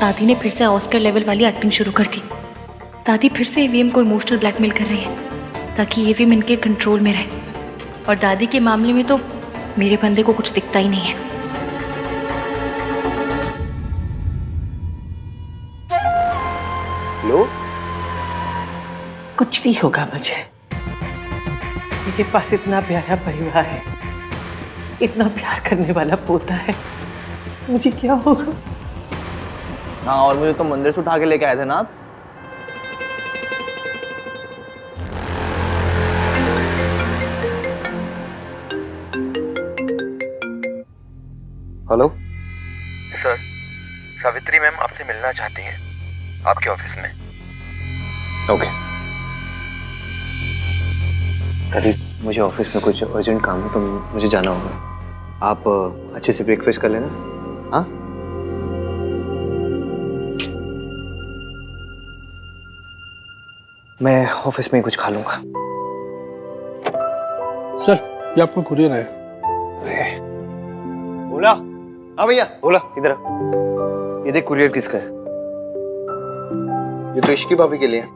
दादी ने फिर से ऑस्कर लेवल वाली एक्टिंग शुरू कर दी। दादी फिर से ईवीएम को इमोशनल ब्लैकमेल कर रही है ताकि ईवीएम इनके कंट्रोल में रहे, और दादी के मामले में तो मेरे बंदे को कुछ दिखता ही नहीं है। लो, कुछ नहीं होगा मुझे। मेरे पास इतना प्यारा परिवार है, इतना प्यार करने वाला पोता है, मुझे क्या होगा? हाँ, और मुझे तो मंदिर से उठा के लेके आए थे ना आप। हेलो सर, सावित्री मैम आपसे मिलना चाहती हैं आपके ऑफिस में। ओके। दादी, मुझे ऑफिस में कुछ अर्जेंट काम है तो मुझे जाना होगा। आप अच्छे से ब्रेकफास्ट कर लेना। हाँ, मैं ऑफिस में ही कुछ खा लूंगा। सर, ये आपका कुरियर है। बोला? हाँ भैया, बोला। इधर आ। ये देख, कुरियर किसका है? ये तो इश्की भाभी के लिए है।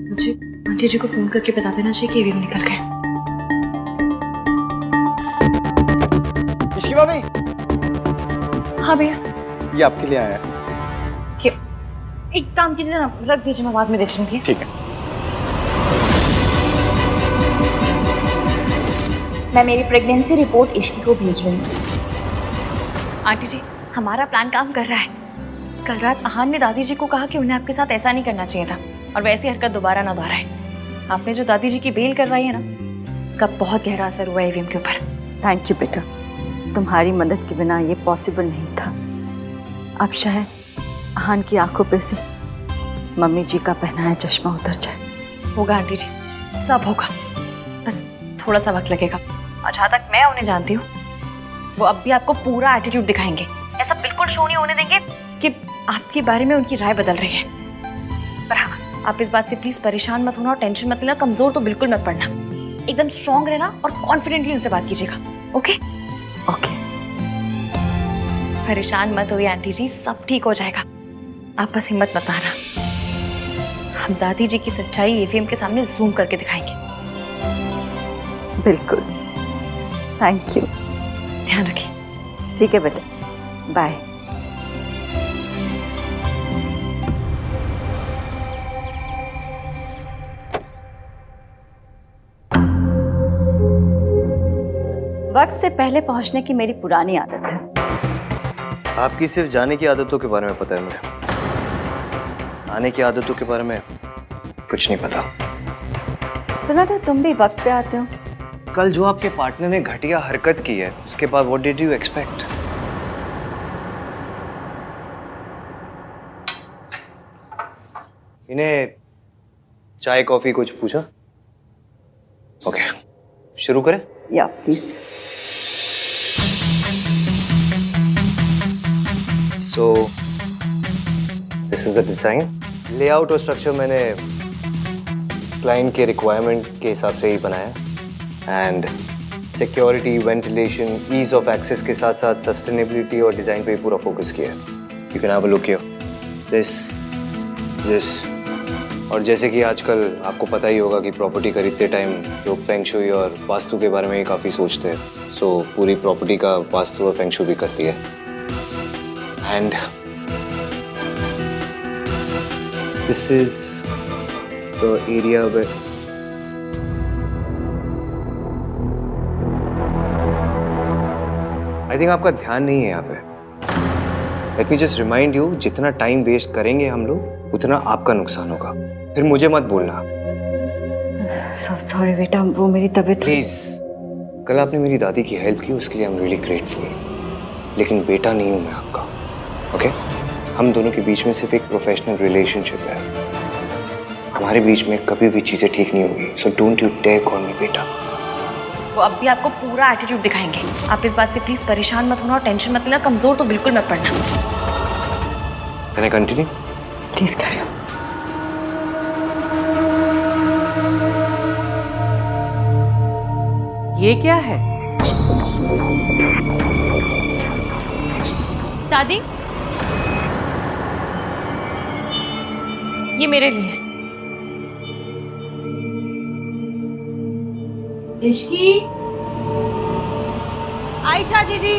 मुझे आंटी जी को फोन करके बता देना चाहिए कि ईवीएम निकल गए। इश्की भाभी, हाँ भैया। ये आपके लिए आया है। क्या? एक काम कीजिए ना, रख दीजिए, मैं बाद में देख लूंगी। ठीक है। मैं मेरी प्रेगनेंसी रिपोर्ट इश्की को भेज रही हूँ। आंटी जी, हमारा प्लान काम कर रहा है। कल रात अहान ने दादी जी को कहा कि उन्हें आपके साथ ऐसा नहीं करना चाहिए था, और वैसी हरकत दोबारा ना दोहराए। आपने जो दादी जी की बेल करवाई है ना, उसका बहुत गहरा असर हुआ ईवीएम के ऊपर। थैंक यू बेटा, तुम्हारी मदद के बिना ये पॉसिबल नहीं था। अब शायद अहान की आंखों पे से मम्मी जी का पहनाया चश्मा उतर जाए। होगा आंटी जी, सब होगा, बस थोड़ा सा वक्त लगेगा। और जहाँ तक मैं उन्हें जानती हूँ, वो अब भी आपको पूरा एटीट्यूड दिखाएंगे। ऐसा बिल्कुल शो नहीं होने देंगे कि आपके बारे में उनकी राय बदल रही है। पर हाँ, आप इस बात से प्लीज परेशान मत होना और टेंशन मत लेना, कमजोर तो बिल्कुल मत पड़ना। एकदम स्ट्रांग रहना और कॉन्फिडेंटली उनसे बात कीजिएगा। Okay okay. परेशान मत होइए आंटी जी, सब ठीक हो जाएगा। आप बस हिम्मत मत हारना। हम दादी जी की सच्चाई ईवीएम के सामने जूम करके दिखाएंगे। बिल्कुल, थैंक यू। ध्यान रखिए। ठीक है बेटा, बाय। वक्त से पहले पहुंचने की मेरी पुरानी आदत है। आपकी सिर्फ जाने की आदतों के बारे में पता है मुझे, आने की आदतों के बारे में कुछ नहीं पता। सुना था तुम भी वक्त पे आते हो। कल जो आपके पार्टनर ने घटिया हरकत की है उसके बाद व्हाट डिड यू एक्सपेक्ट? इन्हें चाय कॉफी कुछ पूछा? ओके, शुरू करें? या please. So this is the design. Layout और स्ट्रक्चर मैंने क्लाइंट के रिक्वायरमेंट के हिसाब से ही बनाया and security, ventilation, ease of access के साथ साथ सस्टेनेबिलिटी और डिजाइन पे पूरा फोकस किया है। You can have a look here. This और जैसे कि आजकल आपको पता ही होगा कि प्रॉपर्टी खरीदते टाइम लोग फेंग शुई और वास्तु के बारे में ही काफ़ी सोचते हैं। सो पूरी प्रॉपर्टी का वास्तु और फेंग शुई भी करती है। And this is the area way I think आपका ध्यान नहीं है यहाँ पे। Let me just remind you, जितना टाइम वेस्ट करेंगे हम लोग उतना आपका नुकसान होगा। फिर मुझे मत बोलना। सॉरी बेटा, वो मेरी तबीयत। प्लीज, कल आपने मेरी दादी की हेल्प की, उसके लिए आई एम रियली ग्रेटफुल। लेकिन बेटा नहीं हूं मैं आपका, ओके? हम दोनों के बीच में सिर्फ एक प्रोफेशनल रिलेशनशिप है। हमारे बीच में कभी भी चीजें ठीक नहीं होगी। So don't you dare call me बेटा। वो अब भी आपको पूरा एटीट्यूड दिखाएंगे। आप इस बात से प्लीज परेशान मत होना और टेंशन मत लेना। कमजोर तो बिल्कुल मत पड़ना। Can I continue? Please carry on. ये क्या है? दादी, ये मेरे लिए। आई चाची जी।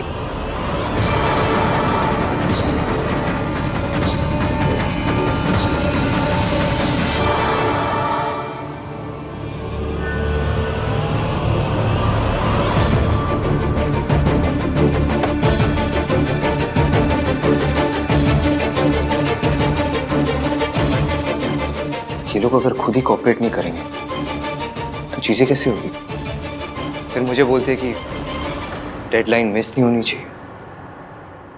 ये लोग अगर खुद ही कॉपरेट नहीं करेंगे तो चीजें कैसे होगी? फिर मुझे बोलते कि डेडलाइन मिस नहीं होनी चाहिए।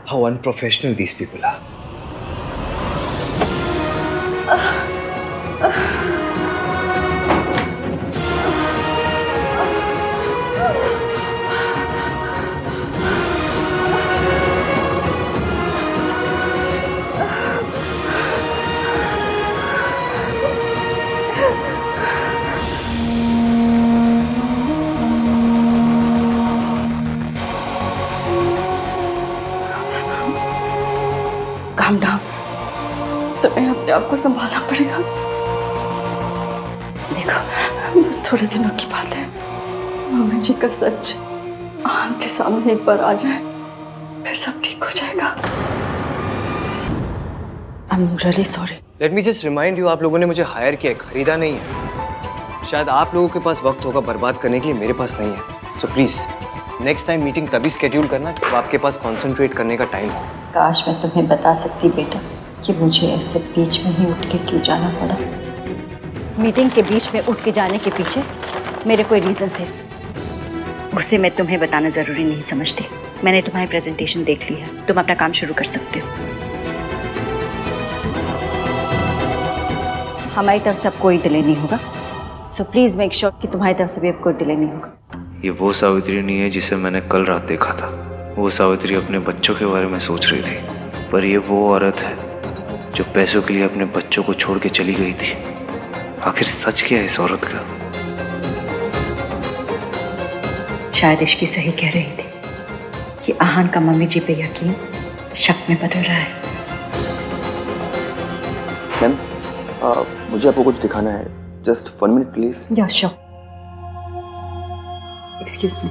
How unprofessional these people are. Calm down. तुम्हें अपने आप को संभालना पड़ेगा। देखो, बस थोड़े दिनों की बात है। मम्मी जी का सच आन के सामने एक बार आ जाए, फिर सब ठीक हो जाएगा। I am really sorry. Let me just remind you, आप लोगों ने मुझे हायर किया है, खरीदा नहीं है। शायद आप लोगों के पास वक्त होगा बर्बाद करने के लिए, मेरे पास नहीं है। So please next time meeting तभी स्केड्यूल करना जब आपके पास कॉन्सेंट्रेट करने का टाइम हो। काश मैं तुम्हें बता सकती बेटा कि मुझे ऐसे बीच में ही उठ के क्यों जाना पड़ा। मीटिंग के बीच में उठ के जाने के पीछे मेरे कोई रीज़न थे, उसे मैं तुम्हें बताना ज़रूरी नहीं समझती। मैंने तुम्हारी प्रेजेंटेशन देख ली है, तुम अपना काम शुरू कर सकते हो। हमारी तरफ से अब कोई डिले नहीं होगा। सो प्लीज़ मेक श्योर कि तुम्हारी तरफ से भी अब कोई डिले नहीं होगा। ये वो सावित्री नहीं है जिसे मैंने कल रात देखा था। वो सावित्री अपने बच्चों के बारे में सोच रही थी, पर ये वो औरत है जो पैसों के लिए अपने बच्चों को छोड़ के चली गई थी। आखिर सच क्या है इस औरत का? शायद इश्की सही कह रही थी कि आहान का मम्मी जी पे यकीन शक में बदल रहा है। मैम, मुझे आपको कुछ दिखाना है। Just 1 minute please. या sure. Excuse me.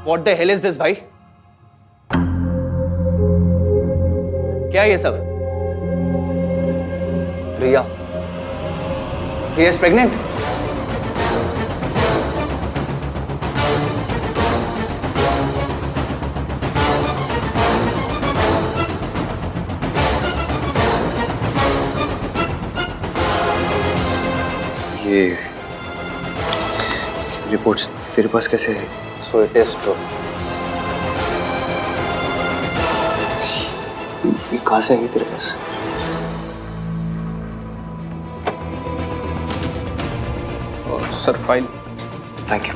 What the hell is this, भाई? क्या है ये सब? Riya is pregnant. ये रिपोर्ट्स तेरे पास कैसे है? So it is true. ये कहाँ से आई तेरे पास? Sir file. Thank you.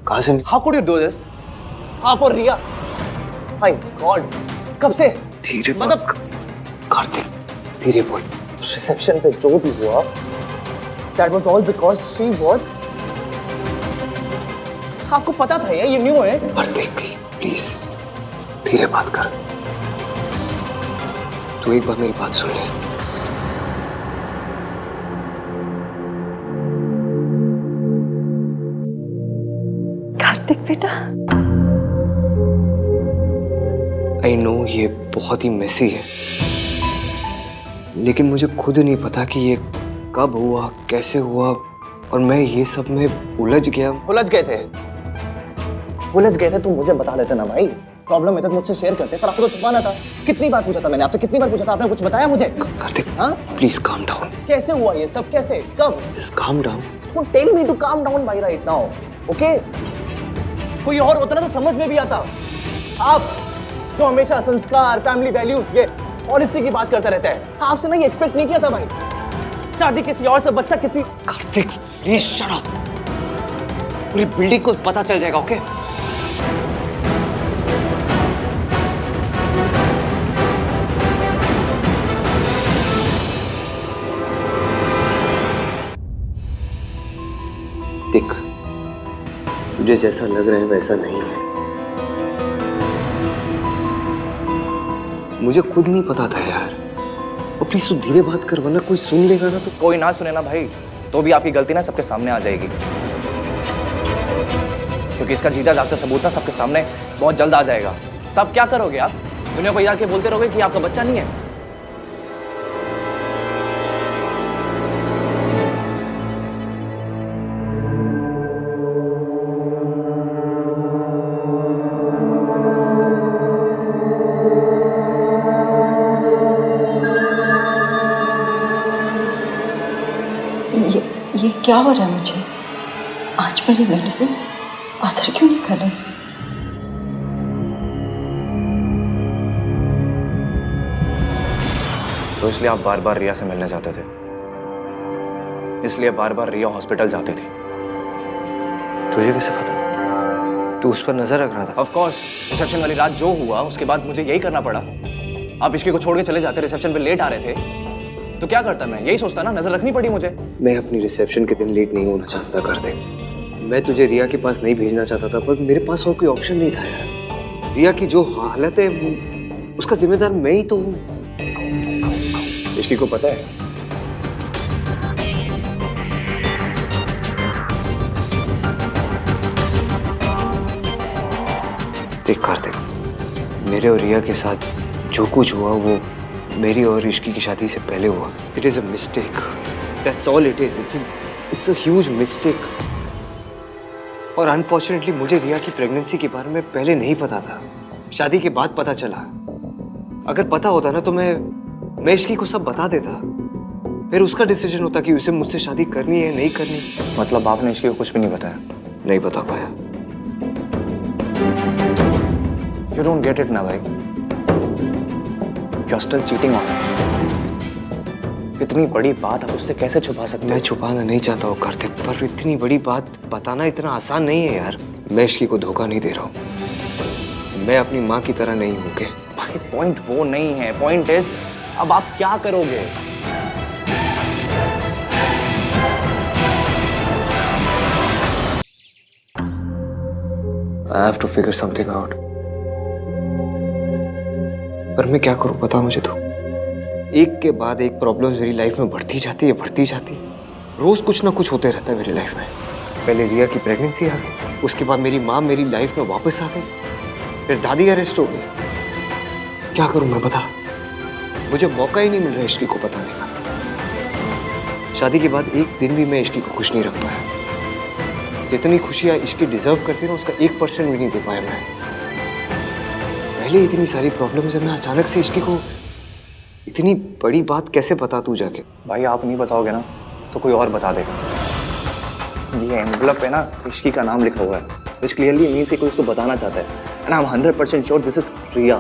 कहाँ से? How could you do this? आप और रिया, माय गॉड, कब से? धीरे मतलब कार्तिक, धीरे बोल। रिसेप्शन पे जो भी हुआ, that was all because she was. आपको पता था ये न्यू है? कार्तिक प्लीज धीरे बात कर। तू एक बार मेरी बात सुन ले। कार्तिक बेटा, आई नो ये बहुत ही मेसी है, लेकिन मुझे खुद नहीं पता कि ये कब हुआ, कैसे हुआ, और मैं ये सब में उलझ गया। उलझ गए थे तुम मुझे बता देते ना भाई। प्रॉब्लम है तो मुझसे शेयर करते, पर आपको तो छुपाना था। कितनी बार पूछा था मैंने आपसे, कितनी बार पूछा था, आपने कुछ बताया मुझे? कार्तिक हाँ? Please calm down. कैसे हुआ ये सब, कैसे, कब? Just calm down. Tell me to calm down भाई राइट नाउ, ओके? कोई और होता ना तो समझ में भी आता। आप जो हमेशा संस्कार, फैमिली वैल्यूज, ये ऑनेस्टी की बात करता रहता है, आपसे ना ये एक्सपेक्ट नहीं किया था भाई। शादी किसी और से, बच्चा किसी। Kartik please shut up. पूरी बिल्डिंग को पता चल जाएगा, ओके? देख, तुझे जैसा लग रहा है वैसा नहीं है। मुझे खुद नहीं पता था यार। और प्लीज तू धीरे बात कर, वरना कोई सुन लेगा ना तो। कोई ना सुने ना भाई, तो भी आपकी गलती ना सबके सामने आ जाएगी, क्योंकि इसका जीता जागता सबूत ना सबके सामने बहुत जल्द आ जाएगा। तब क्या करोगे आप? दुनिया को जाके बोलते रहोगे कि आपका बच्चा नहीं है। ये क्या हो रहा है मुझे? आज मेरी मेडिसिन असर क्यों नहीं कर रही? तो इसलिए आप बार बार रिया से मिलने जाते थे, इसलिए बार बार रिया हॉस्पिटल जाती थी। तुझे कैसे पता? तू उस पर नजर रख रहा था? ऑफ कोर्स, रिसेप्शन वाली रात जो हुआ उसके बाद मुझे यही करना पड़ा। आप इश्की को छोड़ के चले जाते, रिसेप्शन पे लेट आ रहे थे, तो क्या करता मैं? यही सोचता ना, नजर रखनी पड़ी मुझे। मैं अपनी रिसेप्शन के दिन लेट नहीं होना चाहता था कार्तिक। मैं तुझे रिया के पास नहीं भेजना चाहता था, पर मेरे पास और कोई ऑप्शन नहीं था यार। रिया की जो हालत है वो, उसका जिम्मेदार मैं ही तो हूँ। इश्की को पता है? देख कार्तिक, मेरे और रिया के साथ जो कुछ हुआ वो मेरी और इश्की की शादी से पहले हुआ। It is a mistake, that's all it is. It's a huge mistake. और अनफॉर्चुनेटली मुझे रिया की प्रेगनेंसी के बारे में पहले नहीं पता था, शादी के बाद पता चला। अगर पता होता ना तो मैं इश्की को सब बता देता, फिर उसका डिसीजन होता कि उसे मुझसे शादी करनी है नहीं करनी। मतलब आपने इश्की को कुछ भी नहीं बताया? नहीं बता पाया। यू डोंट गेट इट ना भाई, you are still cheating on. इतनी बड़ी बात आप उससे कैसे छुपा सकते मैं हो? छुपाना नहीं चाहता हूँ कार्तिक, पर इतनी बड़ी बात बताना इतना आसान नहीं है यार। मैं इश्की को धोखा नहीं दे रहा हूँ, मैं अपनी माँ की तरह नहीं हूँ। भाई पॉइंट वो नहीं है, पॉइंट इज अब आप क्या करोगे? I have to figure something out। पर मैं क्या करूं बता मुझे तो। एक के बाद एक प्रॉब्लम मेरी लाइफ में बढ़ती जाती है, बढ़ती जाती है। रोज कुछ ना कुछ होते रहता है मेरी लाइफ में। पहले रिया की प्रेगनेंसी आ गई, उसके बाद मेरी माँ मेरी लाइफ में वापस आ गई, फिर दादी अरेस्ट हो गई। क्या करूं मैं बता? मुझे मौका ही नहीं मिल रहा इश्की को बताने का। शादी के बाद एक दिन भी मैं इश्की को खुश नहीं रख पाया। जितनी खुशियाँ इश्की डिजर्व करती ना, उसका 1% भी नहीं दे पाया मैं। पहले इतनी सारी प्रॉब्लम्स है, मैं अचानक से इश्की को इतनी बड़ी बात कैसे बता तू जाके? भाई आप नहीं बताओगे ना तो कोई और बता देगा। ये एनवलप है ना, इश्की का नाम लिखा हुआ है, विच क्लियरली मीन्स कि कोई उसको बताना चाहता है and I am 100% sure this is Riya.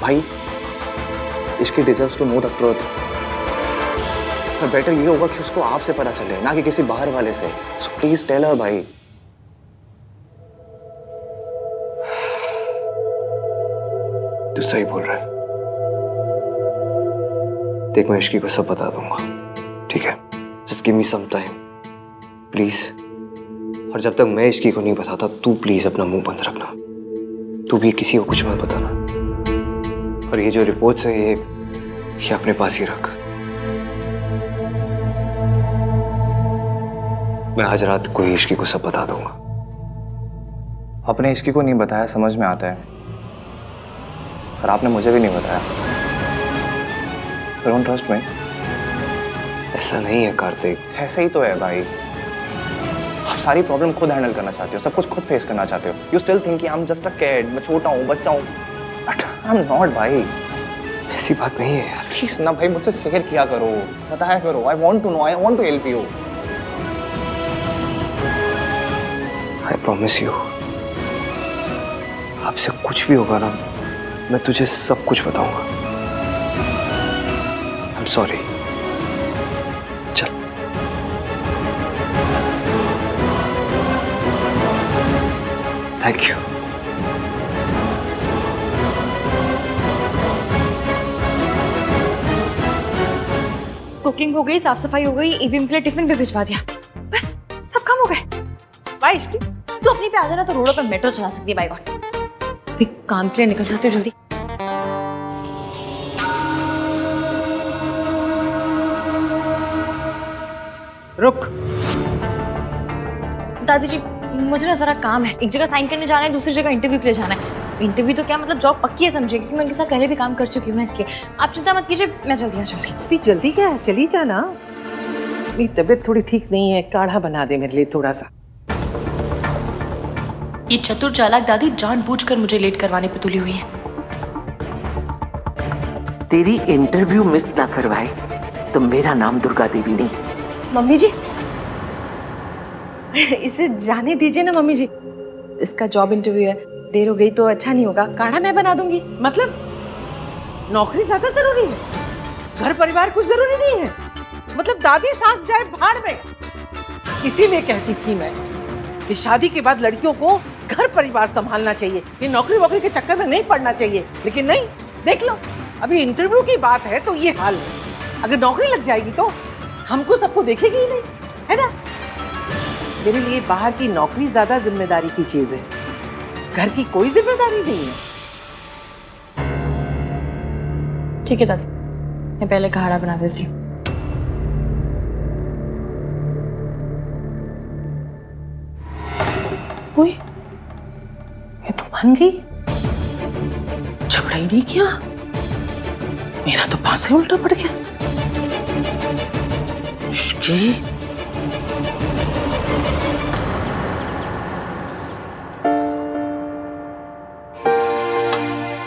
भाई Ishqi deserves to know the truth. पर बेटर ये होगा कि उसको आपसे पता चले, ना कि किसी बाहर वाले से। सो प्लीज टेल हर भाई। तू सही बोल रहा है। देख मैं इश्की को सब बता दूंगा, ठीक है? Just give me some time please. और जब तक मैं इश्की को नहीं बताता तू प्लीज अपना मुंह बंद रखना। तू भी किसी को कुछ मत बताना। और ये जो रिपोर्ट्स है ये अपने पास ही रख। मैं आज रात को ही इश्की को सब बता दूंगा। अपने इश्की को नहीं बताया समझ में आता है, पर आपने मुझे भी नहीं बताया। Don't trust me. ऐसा नहीं है कार्तिक। ऐसे ही तो है भाई। आप सारी प्रॉब्लम खुद हैंडल करना चाहते हो, सब कुछ खुद फेस करना चाहते हो। You still think I am just a kid, मैं छोटा हूँ, बच्चा हूँ। आई एम नॉट भाई। ऐसी बात नहीं है यार। प्लीज ना भाई, मुझसे शेयर किया करो, बताया करो। I want to know, I want to help you. I promise you, आपसे कुछ भी होगा ना मैं तुझे सब कुछ बताऊंगा। I am sorry. चल। Thank you. कुकिंग हो गई, साफ सफाई हो गई, ईवीएम के लिए टिफिन भी भिजवा दिया, बस सब काम हो गए। वाह इश्की, तू अपनी पे आ जाना तो रोडों पर मेट्रो चला सकती है। बाय गॉड, भी काम के लिए निकल जाती हो जल्दी। रुक। दादी जी मुझे ना जरा काम है, एक जगह साइन करने जाना है, दूसरी जगह इंटरव्यू के लिए जाना है। इंटरव्यू तो क्या मतलब जॉब पक्की है समझिए, क्योंकि मैं उनके साथ पहले भी काम कर चुकी हूँ ना, इसलिए आप चिंता मत कीजिए, मैं जल्दी आ जाऊंगी। इतनी जल्दी क्या है, चली जाना। मेरी तबीयत थोड़ी ठीक नहीं है, काढ़ा बना दे मेरे लिए थोड़ा सा। ये चतुर चालाक दादी जानबूझकर मुझे लेट करवाने पे तुली हुई है। तेरी इंटरव्यू मिस ना करवाए तो मेरा नाम दुर्गा देवी नहीं। मम्मी जी इसे जाने दीजिए ना मम्मी जी, इसका जॉब इंटरव्यू है, देर हो गई तो अच्छा नहीं होगा। काढ़ा मैं बना दूंगी। मतलब नौकरी ज्यादा जरूरी है, घर परिवार कुछ जरूरी नहीं है? मतलब दादी सास जाए भाड़ में। इसीलिए कहती थी मैं कि शादी के बाद लड़कियों को घर परिवार संभालना चाहिए, ये नौकरी वोकरी के चक्कर में नहीं पड़ना चाहिए। लेकिन नहीं, देख लो अभी इंटरव्यू की बात है तो ये हाल है। अगर नौकरी लग जाएगी तो हमको सबको देखेगी ही नहीं, है ना? मेरे लिए बाहर की नौकरी ज्यादा जिम्मेदारी की चीज है, घर की कोई जिम्मेदारी नहीं है। ठीक है दादी, मैं पहले काढ़ा बना देती हूँ। ओए, ये तो मान गई, झगड़ा ही नहीं किया। मेरा तो पास ही उल्टा पड़ गया। इश्की।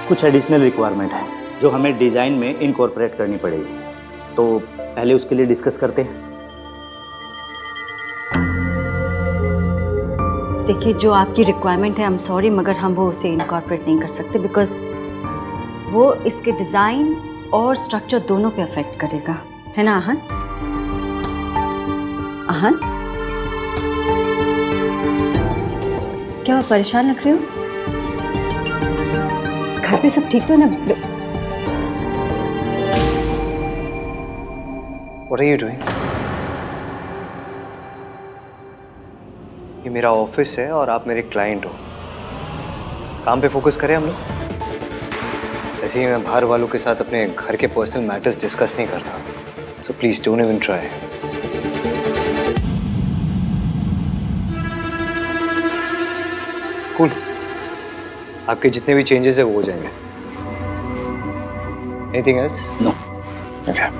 कुछ एडिशनल रिक्वायरमेंट है जो हमें डिजाइन में इनकॉर्पोरेट करनी पड़ेगी, तो पहले उसके लिए डिस्कस करते हैं। देखिए, जो आपकी रिक्वायरमेंट है, आई एम सॉरी मगर हम वो उसे इनकॉर्पोरेट नहीं कर सकते, बिकॉज वो इसके डिज़ाइन और स्ट्रक्चर दोनों पे अफेक्ट करेगा, है ना आहन? आहन, क्या आप परेशान लग रहे हो? घर पे सब ठीक तो ना? What are you doing? ये मेरा ऑफिस है और आप मेरे क्लाइंट हो। काम पे फोकस करें हम लोग। ऐसे ही मैं बाहर वालों के साथ अपने घर के पर्सनल मैटर्स डिस्कस नहीं करता, so please don't even try. Cool. आपके जितने भी चेंजेस है वो हो जाएंगे। Anything else? No. Okay.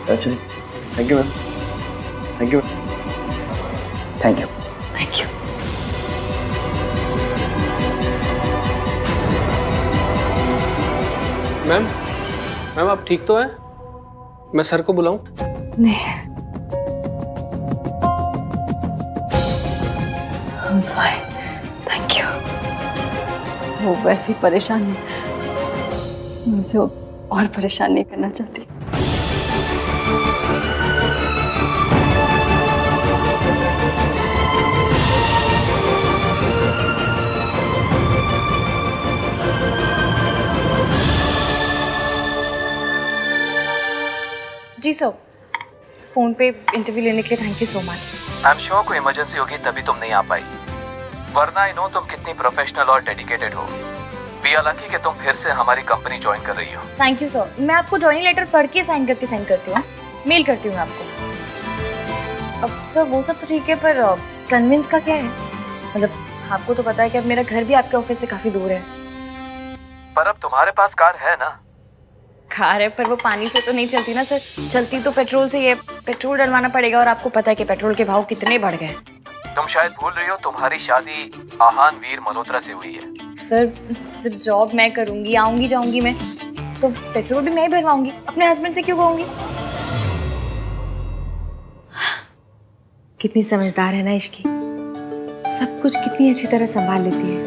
That's it. Thank you ma'am, thank you. Thank you. Thank you. Ma'am, ma'am आप ठीक तो हैं? मैं सर को बुलाऊं? नहीं, I'm fine, thank you। वो वैसे ही परेशान है, मैं उसे और परेशान नहीं करना चाहती। जी सर, फ़ोन पे इंटरव्यू लेने के लिए thank you so much. I am sure कोई इमरजेंसी होगी तभी तुम नहीं आ पाई, वरना आई नो तुम कितनी प्रोफेशनल और डेडिकेटेड हो। वी आर लकी कि तुम फिर से हमारी कंपनी ज्वाइन कर रही हो। थैंक यू सर, मैं आपको ज्वाइनिंग लेटर पढ़ के साइन करके सेंड करती हूँ, मेल करती हूँ आपको। अब सर वो सब तो ठीक है, पर कन्विंस का क्या है? मतलब आपको तो पता है कि अब मेरा घर भी आपके ऑफिस से काफ़ी दूर है। पर अब तुम्हारे पास कार है ना? कार है, पर वो पानी से तो नहीं चलती ना सर, चलती तो पेट्रोल से ही है। पेट्रोल डलवाना पड़ेगा और आपको पता है कि पेट्रोल के भाव कितने बढ़ गए। तुम शायद भूल रही हो तुम्हारी शादी आहान वीर मल्होत्रा से हुई है। सर जब जॉब मैं करूंगी, आऊंगी जाऊंगी मैं, तो पेट्रोल भी मैं ही भरवाऊंगी, अपने हस्बैंड से क्यों कहूंगी? कितनी समझदार है ना इश्की, सब कुछ कितनी अच्छी तरह संभाल लेती है।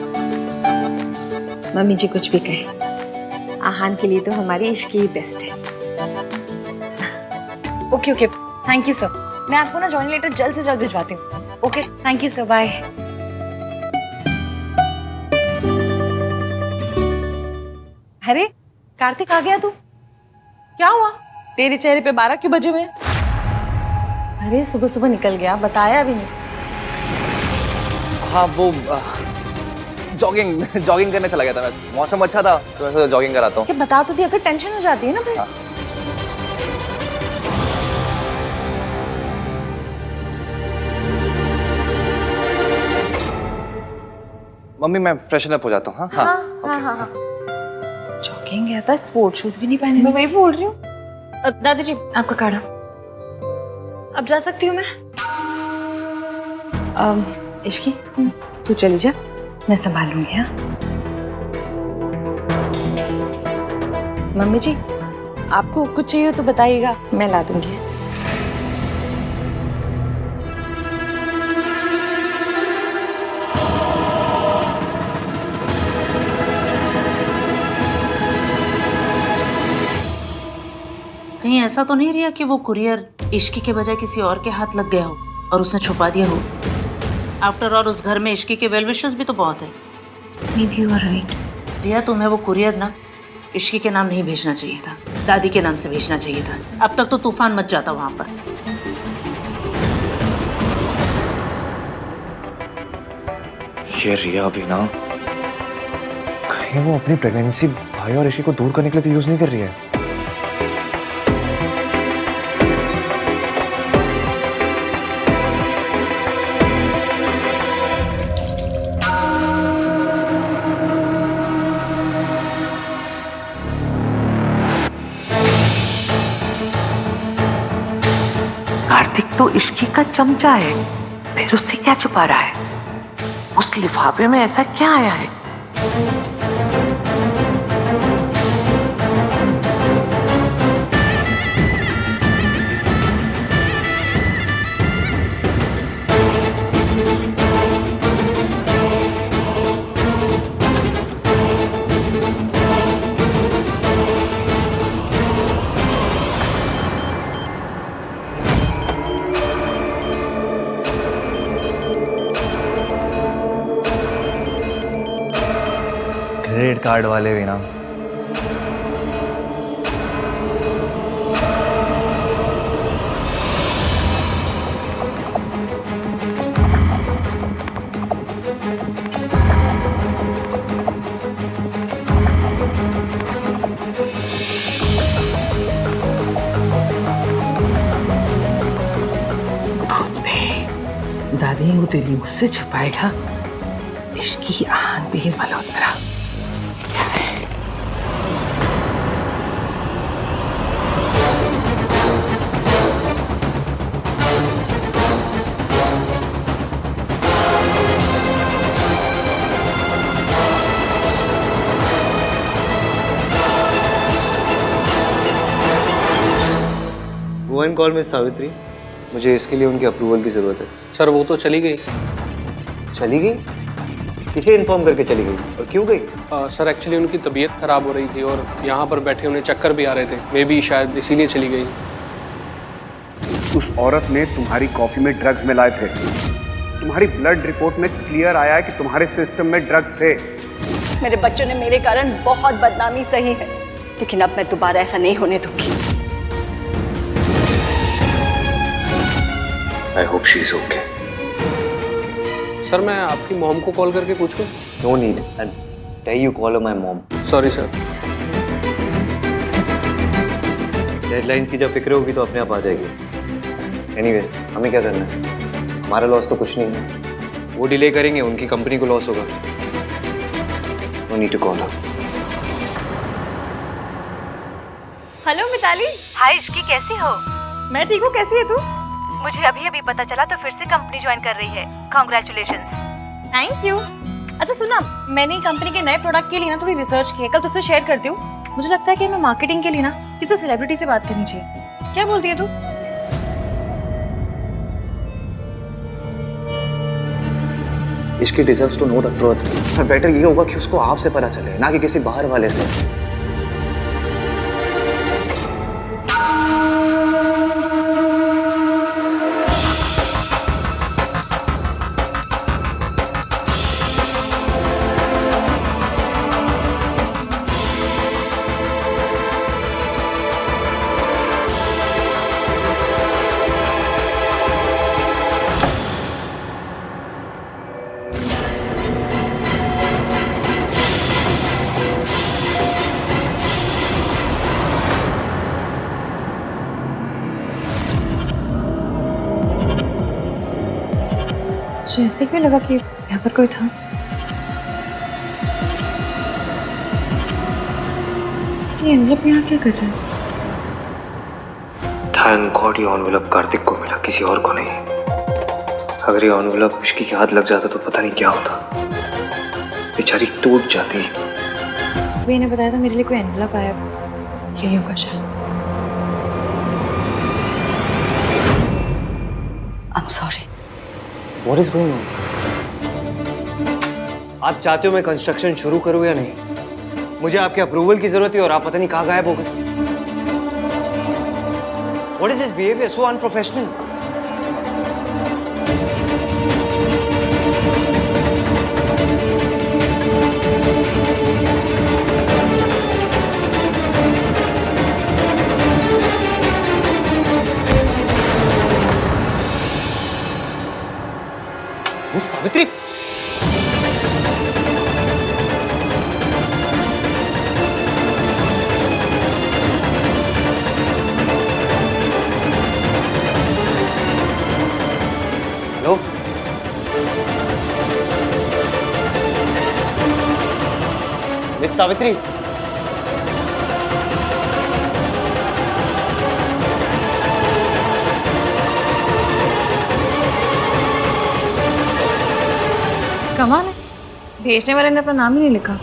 मम्मी जी कुछ भी कहे, आहान के लिए तो हमारी इश्की ही बेस्ट है। Okay okay, thank you sir. मैं आपको ना जॉइनिंग लेटर जल्द से जल्द भिजवाती हूँ। Okay, thank you sir, bye. अरे कार्तिक, आ गया तू? क्या हुआ? तेरे चेहरे पे 12 क्यों बजे हुए? अरे सुबह सुबह निकल गया, बताया भी नहीं। हाँ वो जॉगिंग करने चला गया था मैं, मौसम अच्छा था तो मैं जॉगिंग कराता हूँ। क्या बता तो दिया, अगर टेंशन हो जाती है ना फिर। मम्मी मैं फ्रेशन अप हो जाता हूँ। हाँ हाँ। जॉगिंग गया था, स्पोर्ट शूज भी नहीं पहने। मैं वही बोल रही हूँ। दादी जी आपका काढ़ा। अब जा सकती हूँ मैं? इश्की तू चली जा, मैं संभालूंगी। हाँ मम्मी जी, आपको कुछ चाहिए तो बताइएगा, मैं ला दूंगी। कहीं ऐसा तो नहीं रिया कि वो कुरियर इश्की के बजाय किसी और के हाथ लग गया हो और उसने छुपा दिया हो? आफ्टर ऑल उस घर में इश्की के वेल विशर्स भी तो बहुत है। Maybe you are right. रिया तुम्हें वो कुरियर ना इश्की के नाम नहीं भेजना चाहिए था, दादी के नाम से भेजना चाहिए था। अब तक तो तूफान मच जाता वहां पर। ये रिया भी ना, कहीं वो अपनी प्रेगनेंसी भाई और इश्की को दूर करने के लिए तो यूज नहीं कर रही है। कार्तिक तो इश्की का चमचा है, फिर उससे क्या छुपा रहा है? उस लिफाफे में ऐसा क्या आया है? क्रेडिट कार्ड वाले भी ना। दादी वो तेरी मुझसे छुपाएगा? Ishqi Aahan Veer Malhotra. One call miss Savitri, मुझे इसके लिए उनके अप्रूवल की जरूरत है। सर वो तो चली गई। चली गई? किसे इन्फॉर्म करके चली गई और क्यों गई? सर एक्चुअली उनकी तबीयत खराब हो रही थी और यहाँ पर बैठे उन्हें चक्कर भी आ रहे थे, मे बी शायद इसीलिए चली गई। उस औरत ने तुम्हारी कॉफी में ड्रग्स मिलाए थे। तुम्हारी ब्लड रिपोर्ट में क्लियर आया है कि तुम्हारे सिस्टम में ड्रग्स थे। मेरे बच्चों ने मेरे कारण बहुत बदनामी सही है, लेकिन अब मैं दोबारा ऐसा नहीं होने दूंगी। I hope she is okay. Sir मैं आपकी मॉम को कॉल करके पूछूं? No need, and tell you call my mom. Sorry sir. Deadlines की जब फिक्र होगी तो अपने आप आ जाएगी। एनीवे, हमें क्या करना है? हमारा लॉस तो कुछ नहीं है। वो डिले करेंगे, उनकी कंपनी को लॉस होगा। No need to call her. Hello Mitali. Hi Ishqi, कैसी हो? मैं ठीक हूँ, कैसी है तू? मुझे अभी अभी पता चला तो फिर से कंपनी ज्वाइन कर रही है। कांग्रेचुलेशंस। Thank you. अच्छा सुना, मैंने कंपनी के नए प्रोडक्ट के लिए ना थोड़ी रिसर्च की है, कल तुझसे शेयर करती हूँ। मुझे लगता है कि हमें मार्केटिंग के लिए ना किसी सेलिब्रिटी से बात करनी चाहिए। क्या बोलती है तू? Ishqi deserves to know the truth. Better ये होगा कि उसको आपसे पता चले, ना कि किसी बाहर वाले से। मुझे ऐसे क्यों लगा कि यहाँ पर कोई था? ये एनवलप यहाँ क्या कर रहा है? थैंक गॉड ये एनवलप कार्तिक को मिला, किसी और को नहीं। अगर ये एनवलप इश्की के हाथ लग जाता तो पता नहीं क्या होता। बेचारी टूट जाती। मैंने बताया था मेरे लिए कोई एनवलप आया, यही होगा शायद। I'm sorry. What is going on? आप चाहते हो मैं कंस्ट्रक्शन शुरू करूं या नहीं? मुझे आपके अप्रूवल की जरूरत है और आप पता नहीं कहाँ गायब हो गए। What is this behavior? So unprofessional. Miss Savitri, hello, miss Savitri, कमाल है, भेजने वाले ने अपना नाम ही नहीं लिखा।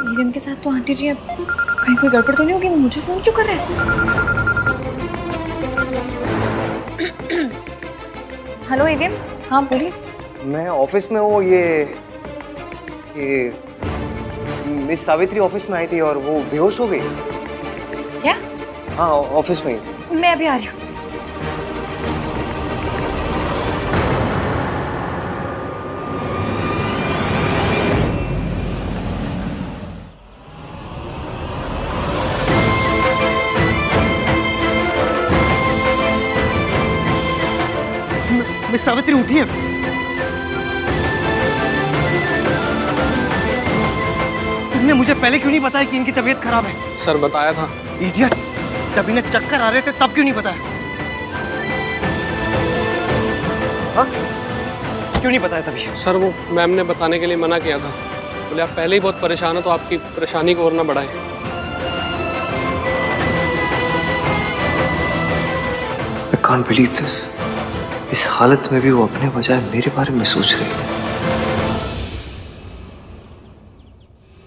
ईवीएम के साथ तो आंटी जी अब कहीं कोई गड़बड़ तो नहीं होगी? मुझे फोन क्यों कर रहे हैं? Hello EVM. हाँ बोलिए। मैं ऑफिस में हूँ। ये मिस सावित्री ऑफिस में आई थी और वो बेहोश हो गई। क्या? हाँ ऑफिस में ही। मैं अभी आ रही हूँ। मिस सावित्री उठिए। तुमने मुझे पहले क्यों नहीं बताया कि इनकी तबीयत खराब है? सर बताया था। इडियट, जब इन्हें चक्कर आ रहे थे तब क्यों नहीं बताया? हाँ? क्यों नहीं बताया तभी? सर वो मैम ने बताने के लिए मना किया था, बोले आप पहले ही बहुत परेशान हो तो आपकी परेशानी को और ना बढ़ाएं। I can't believe this. इस हालत में भी वो अपने बजाय मेरे बारे में सोच रही है।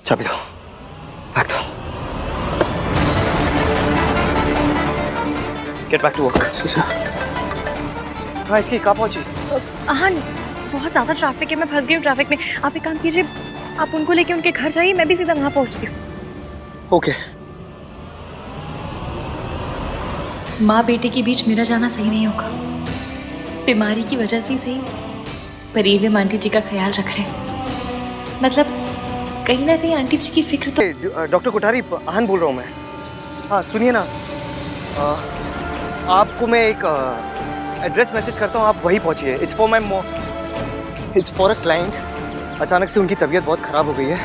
चाबी दो, बैग दो। Get back to work. हाँ, इसकी कहाँ पहुंची? आहान, बहुत ज़्यादा ट्रैफिक है, मैं फंस गई हूँ ट्रैफिक में। आप एक काम कीजिए, आप उनको लेके उनके घर जाइए, मैं भी सीधा वहाँ पहुँचती हूँ। ओके। माँ बेटे के बीच मेरा जाना सही नहीं होगा। बीमारी की वजह से ही सही, पर ये भी आंटी जी का ख्याल रख रहे हैं। मतलब कहीं ना कहीं आंटी जी की फिक्र तो। डॉक्टर कोठारी, आहान बोल रहा हूँ मैं। हाँ सुनिए ना, आपको मैं एक एड्रेस मैसेज करता हूँ, आप वहीं पहुँचिए। It's for my it's for a client. अचानक से उनकी तबीयत बहुत ख़राब हो गई है।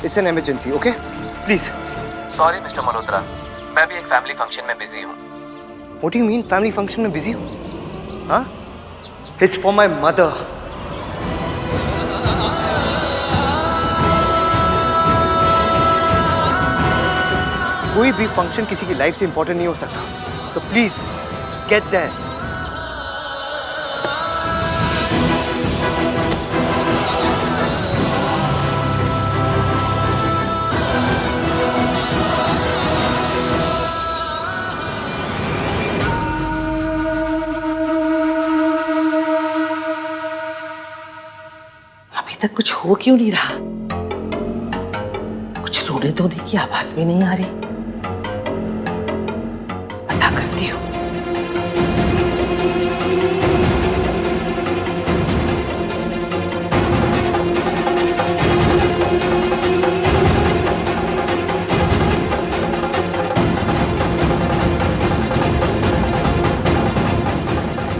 It's an emergency, okay please. Sorry mister Malhotra, मैं भी एक फैमिली फंक्शन में बिजी हूँ। What do you mean family function में बिजी हूँ? हाँ, इट्स फॉर माई मदर। कोई भी फंक्शन किसी की लाइफ से इंपॉर्टेंट नहीं हो सकता, तो प्लीज गेट दैट। अभी तक कुछ हो क्यों नहीं रहा? कुछ रोने धोने की आवाज भी नहीं आ रही। पता करती हूँ।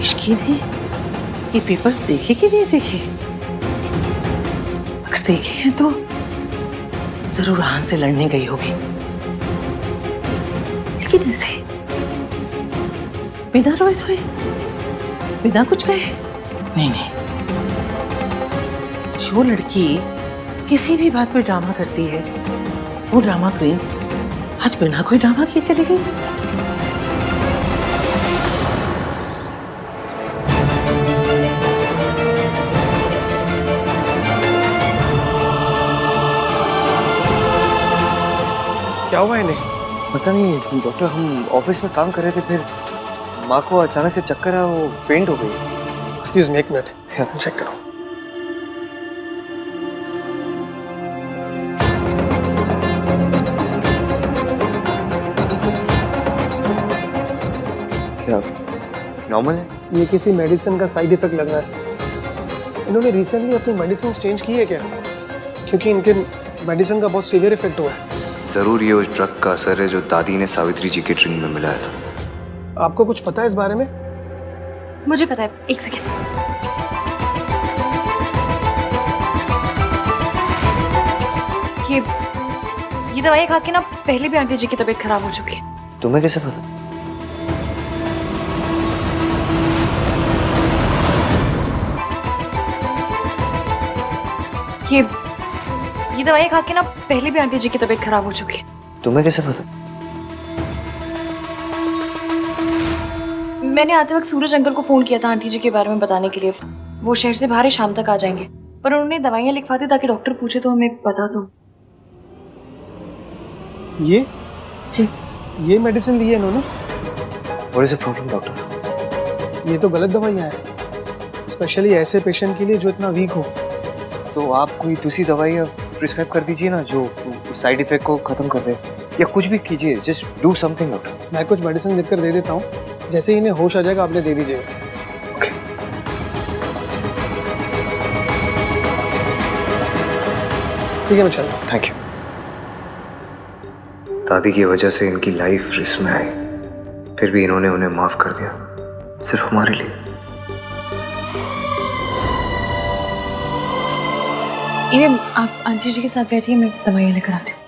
इश्की ने ये पेपर्स देखे कि नहीं देखे? अगर देखे हैं तो जरूर आहान से लड़ने गई होगी, लेकिन ऐसे बिना रोए धोए, बिना कुछ कहे? नहीं नहीं, जो लड़की किसी भी बात पे ड्रामा करती है वो ड्रामा क्वीन आज बिना कोई ड्रामा किए चली गई। क्या हुआ इन्हें? पता नहीं डॉक्टर, हम ऑफिस में काम कर रहे थे, फिर माँ को अचानक से चक्कर आया, वो फेंट हो गई। एक्सक्यूज मी, एक मिनट चेक करो। क्या नॉर्मल है? ये किसी मेडिसिन का साइड इफेक्ट लग रहा है। इन्होंने रिसेंटली अपनी मेडिसिन चेंज की है क्या? क्योंकि इनके मेडिसिन का बहुत सीवियर इफेक्ट हुआ है। जरूर ये उस ड्रग का असर है जो दादी ने सावित्री जी के ड्रिंक में मिलाया था। आपको कुछ पता है इस बारे में? मुझे पता है, एक सेकेंड। ये दवाई खा के ना पहले भी आंटी जी की तबीयत खराब हो चुकी है। तुम्हें कैसे पता? ये दवाई खा के ना पहले भी आंटी जी की तबीयत खराब हो चुकी है। तुम्हें कैसे पता? मैंने आते वक्त सूरज अंकल को फोन किया था आंटी जी के बारे में बताने के लिए। वो शहर से बाहर है, शाम तक आ जाएंगे, पर उन्होंने दवाइयाँ लिखवा दी ताकि डॉक्टर पूछे तो हमें बता दो। ये जी, ये मेडिसिन ली है इन्होंने? What is the problem, doctor? ये तो गलत दवाइयाँ हैं, स्पेशली ऐसे पेशेंट के लिए जो इतना वीक हो। तो आप कोई दूसरी दवाई प्रिस्क्राइब कर दीजिए ना, जो साइड इफेक्ट को खत्म कर दे, या कुछ भी कीजिए। Just do something doctor. मैं कुछ मेडिसिन लिख कर दे देता हूँ, जैसे ही इन्हें होश आ जाएगा आपने दे दीजिएगा। ठीक है, मैं चलता हूँ। Thank you. दादी की वजह से इनकी लाइफ रिस्क में आई, फिर भी इन्होंने उन्हें माफ कर दिया, सिर्फ हमारे लिए। ये आप आंटी जी के साथ बैठिए, मैं दवाइयाँ लेकर आती हूँ।